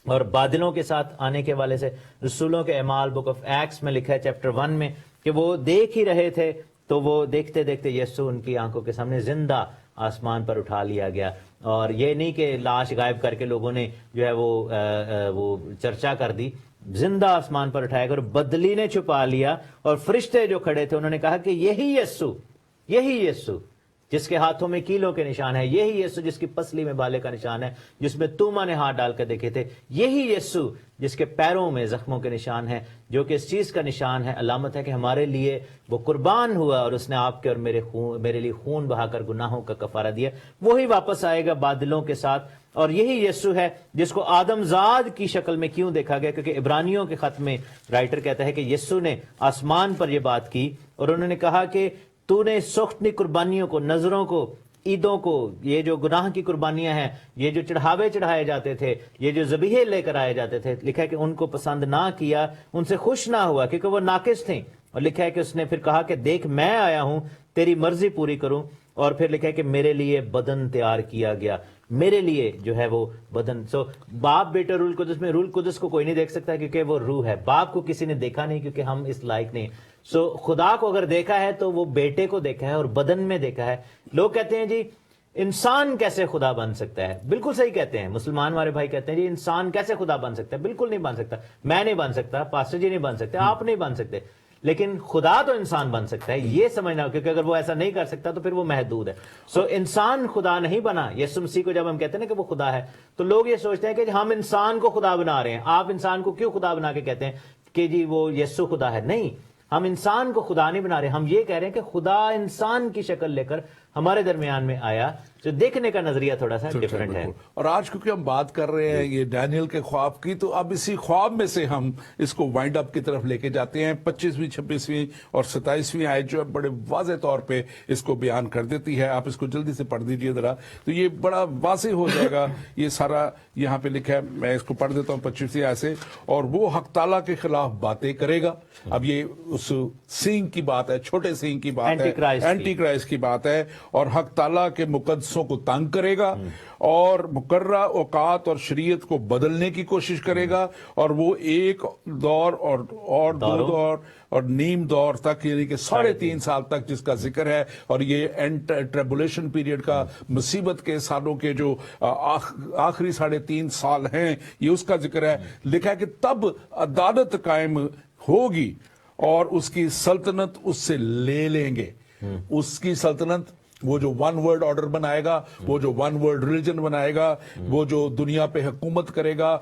اور بادلوں کے ساتھ آنے کے والے سے رسولوں کے اعمال بک آف ایکٹس میں لکھا ہے چیپٹر 1 میں کہ وہ دیکھ ہی رہے تھے تو وہ دیکھتے دیکھتے یسوع ان کی آنکھوں کے سامنے زندہ آسمان پر اٹھا لیا گیا. اور یہ نہیں کہ لاش غائب کر کے لوگوں نے جو ہے وہ چرچا کر دی, زندہ آسمان پر اٹھایا گیا اور بدلی نے چھپا لیا. اور فرشتے جو کھڑے تھے انہوں نے کہا کہ یہی یسوع جس کے ہاتھوں میں کیلوں کے نشان ہے, یہی یسوع جس کی پسلی میں بالے کا نشان ہے, جس میں توما نے ہاتھ ڈال کر دیکھے تھے, یہی یسوع جس کے پیروں میں زخموں کے نشان ہے, جو کہ اس چیز کا نشان ہے, علامت ہے کہ ہمارے لیے وہ قربان ہوا اور اس نے آپ کے اور میرے لیے خون بہا کر گناہوں کا کفارہ دیا. وہی واپس آئے گا بادلوں کے ساتھ. اور یہی یسوع ہے جس کو آدم زاد کی شکل میں کیوں دیکھا گیا, کیونکہ عبرانیوں کے خط میں رائٹر کہتا ہے کہ یسوع نے آسمان پر یہ بات کی اور انہوں نے کہا کہ تو نے سختنی قربانیوں کو, نظروں کو, عیدوں کو, یہ جو گناہ کی قربانیاں ہیں, یہ جو چڑھاوے چڑھائے جاتے تھے, یہ جو ذبیحے لے کر آئے جاتے تھے, لکھا ہے کہ ان کو پسند نہ کیا, ان سے خوش نہ ہوا کیونکہ وہ ناقص تھیں. اور لکھا ہے کہ اس نے پھر کہا کہ دیکھ میں آیا ہوں تیری مرضی پوری کروں. اور پھر لکھا ہے کہ میرے لیے بدن تیار کیا گیا, میرے لیے جو ہے وہ بدن. سو باپ بیٹا روح القدس میں, روح القدس کو کوئی نہیں دیکھ سکتا کیونکہ وہ روح ہے. باپ کو کسی نے دیکھا نہیں کیونکہ ہم اس لائق نہیں. سو خدا کو اگر دیکھا ہے تو وہ بیٹے کو دیکھا ہے اور بدن میں دیکھا ہے. لوگ کہتے ہیں جی انسان کیسے خدا بن سکتا ہے, بالکل صحیح کہتے ہیں. مسلمان ہمارے بھائی کہتے ہیں جی انسان کیسے خدا بن سکتا ہے, بالکل نہیں بن سکتا. میں نہیں بن سکتا, پاسٹر جی نہیں بن سکتے, آپ نہیں بن سکتے, لیکن خدا تو انسان بن سکتا ہے. یہ سمجھنا, کیونکہ اگر وہ ایسا نہیں کر سکتا تو پھر وہ محدود ہے. سو انسان خدا نہیں بنا. یسوع مسیح کو جب ہم کہتے ہیں نا کہ وہ خدا ہے تو لوگ یہ سوچتے ہیں کہ ہم انسان کو خدا بنا رہے ہیں. آپ انسان کو کیوں خدا بنا کے کہتے ہیں کہ جی وہ یسوع خدا ہے؟ نہیں, ہم انسان کو خدا نہیں بنا رہے. ہم یہ کہہ رہے ہیں کہ خدا انسان کی شکل لے کر ہمارے درمیان میں آیا. جو دیکھنے کا نظریہ تھوڑا سا ڈیفرنٹ ہے. اور آج کیونکہ ہم بات کر رہے ہیں یہ ڈینیل کے خواب کی, تو اب اسی خواب میں سے ہم اس کو وائنڈ اپ کی طرف لے کے جاتے ہیں. 25ویں 26ویں اور 27ویں آیت جو ہے بڑے واضح طور پہ اس کو بیان کر دیتی ہے. آپ اس کو جلدی سے پڑھ دیجئے ذرا, تو یہ بڑا واضح ہو جائے گا. یہ سارا یہاں پہ لکھا ہے, میں اس کو پڑھ دیتا ہوں 25ویں آیت سے. اور وہ حق تعالیٰ کے خلاف باتیں کرے گا. اب یہ اس سینگ کی بات ہے, چھوٹے سینگ کی بات ہے, اینٹی کرائسٹ کی بات ہے. اور حق تعالیٰ کے مقدسوں کو تنگ کرے گا اور مقررہ اوقات اور شریعت کو بدلنے کی کوشش کرے گا. اور وہ ایک دور اور دو دور اور نیم دور تک, یعنی کہ 3.5 سال تک جس کا ذکر ہے. اور یہ ٹریبولیشن پیریڈ کا, مصیبت کے سالوں کے جو آخری 3.5 سال ہیں, یہ اس کا ذکر ہے. لکھا ہے کہ تب عدالت قائم ہوگی اور اس کی سلطنت اس سے لے لیں گے. اس کی سلطنت, وہ جو ون ورلڈ آرڈر بنائے گا, وہ جو ون ورلڈ ریلیجن بنائے گا, وہ جو دنیا پہ حکومت کرے گا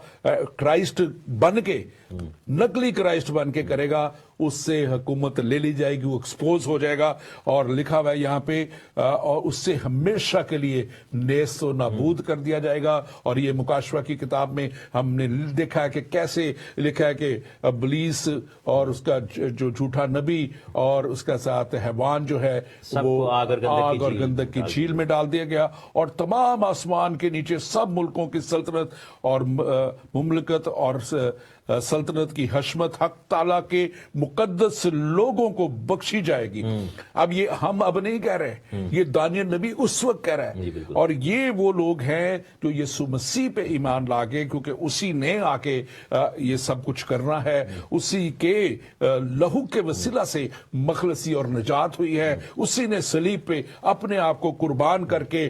کرائسٹ بن کے, نقلی کرائسٹ بن کے کرے گا, اس سے حکومت لے لی جائے گی, وہ ایکسپوز ہو جائے گا. اور لکھا ہوا ہے یہاں پہ, اور اس سے ہمیشہ کے لیے نیست و نابود کر دیا جائے گا. اور یہ مکاشفہ کی کتاب میں ہم نے دیکھا ہے کہ کیسے لکھا ہے کہ ابلیس اور اس کا جو جھوٹا نبی اور اس کا ساتھ حیوان جو ہے وہ آگ اور گندک کی جھیل میں ڈال دیا گیا. اور تمام آسمان کے نیچے سب ملکوں کی سلطنت اور مملکت اور سلطنت کی حشمت حق تعالیٰ کے مقدس لوگوں کو بخشی جائے گی. اب یہ ہم اب نہیں کہہ رہے, یہ دانیل نبی اس وقت کہہ رہا ہے. اور یہ وہ لوگ ہیں جو یسوع مسیح پہ ایمان لاگے, کیونکہ اسی نے آ کے یہ سب کچھ کرنا ہے. اسی کے لہو کے وسیلہ سے مخلصی اور نجات ہوئی ہے. اسی نے صلیب پہ اپنے آپ کو قربان کر کے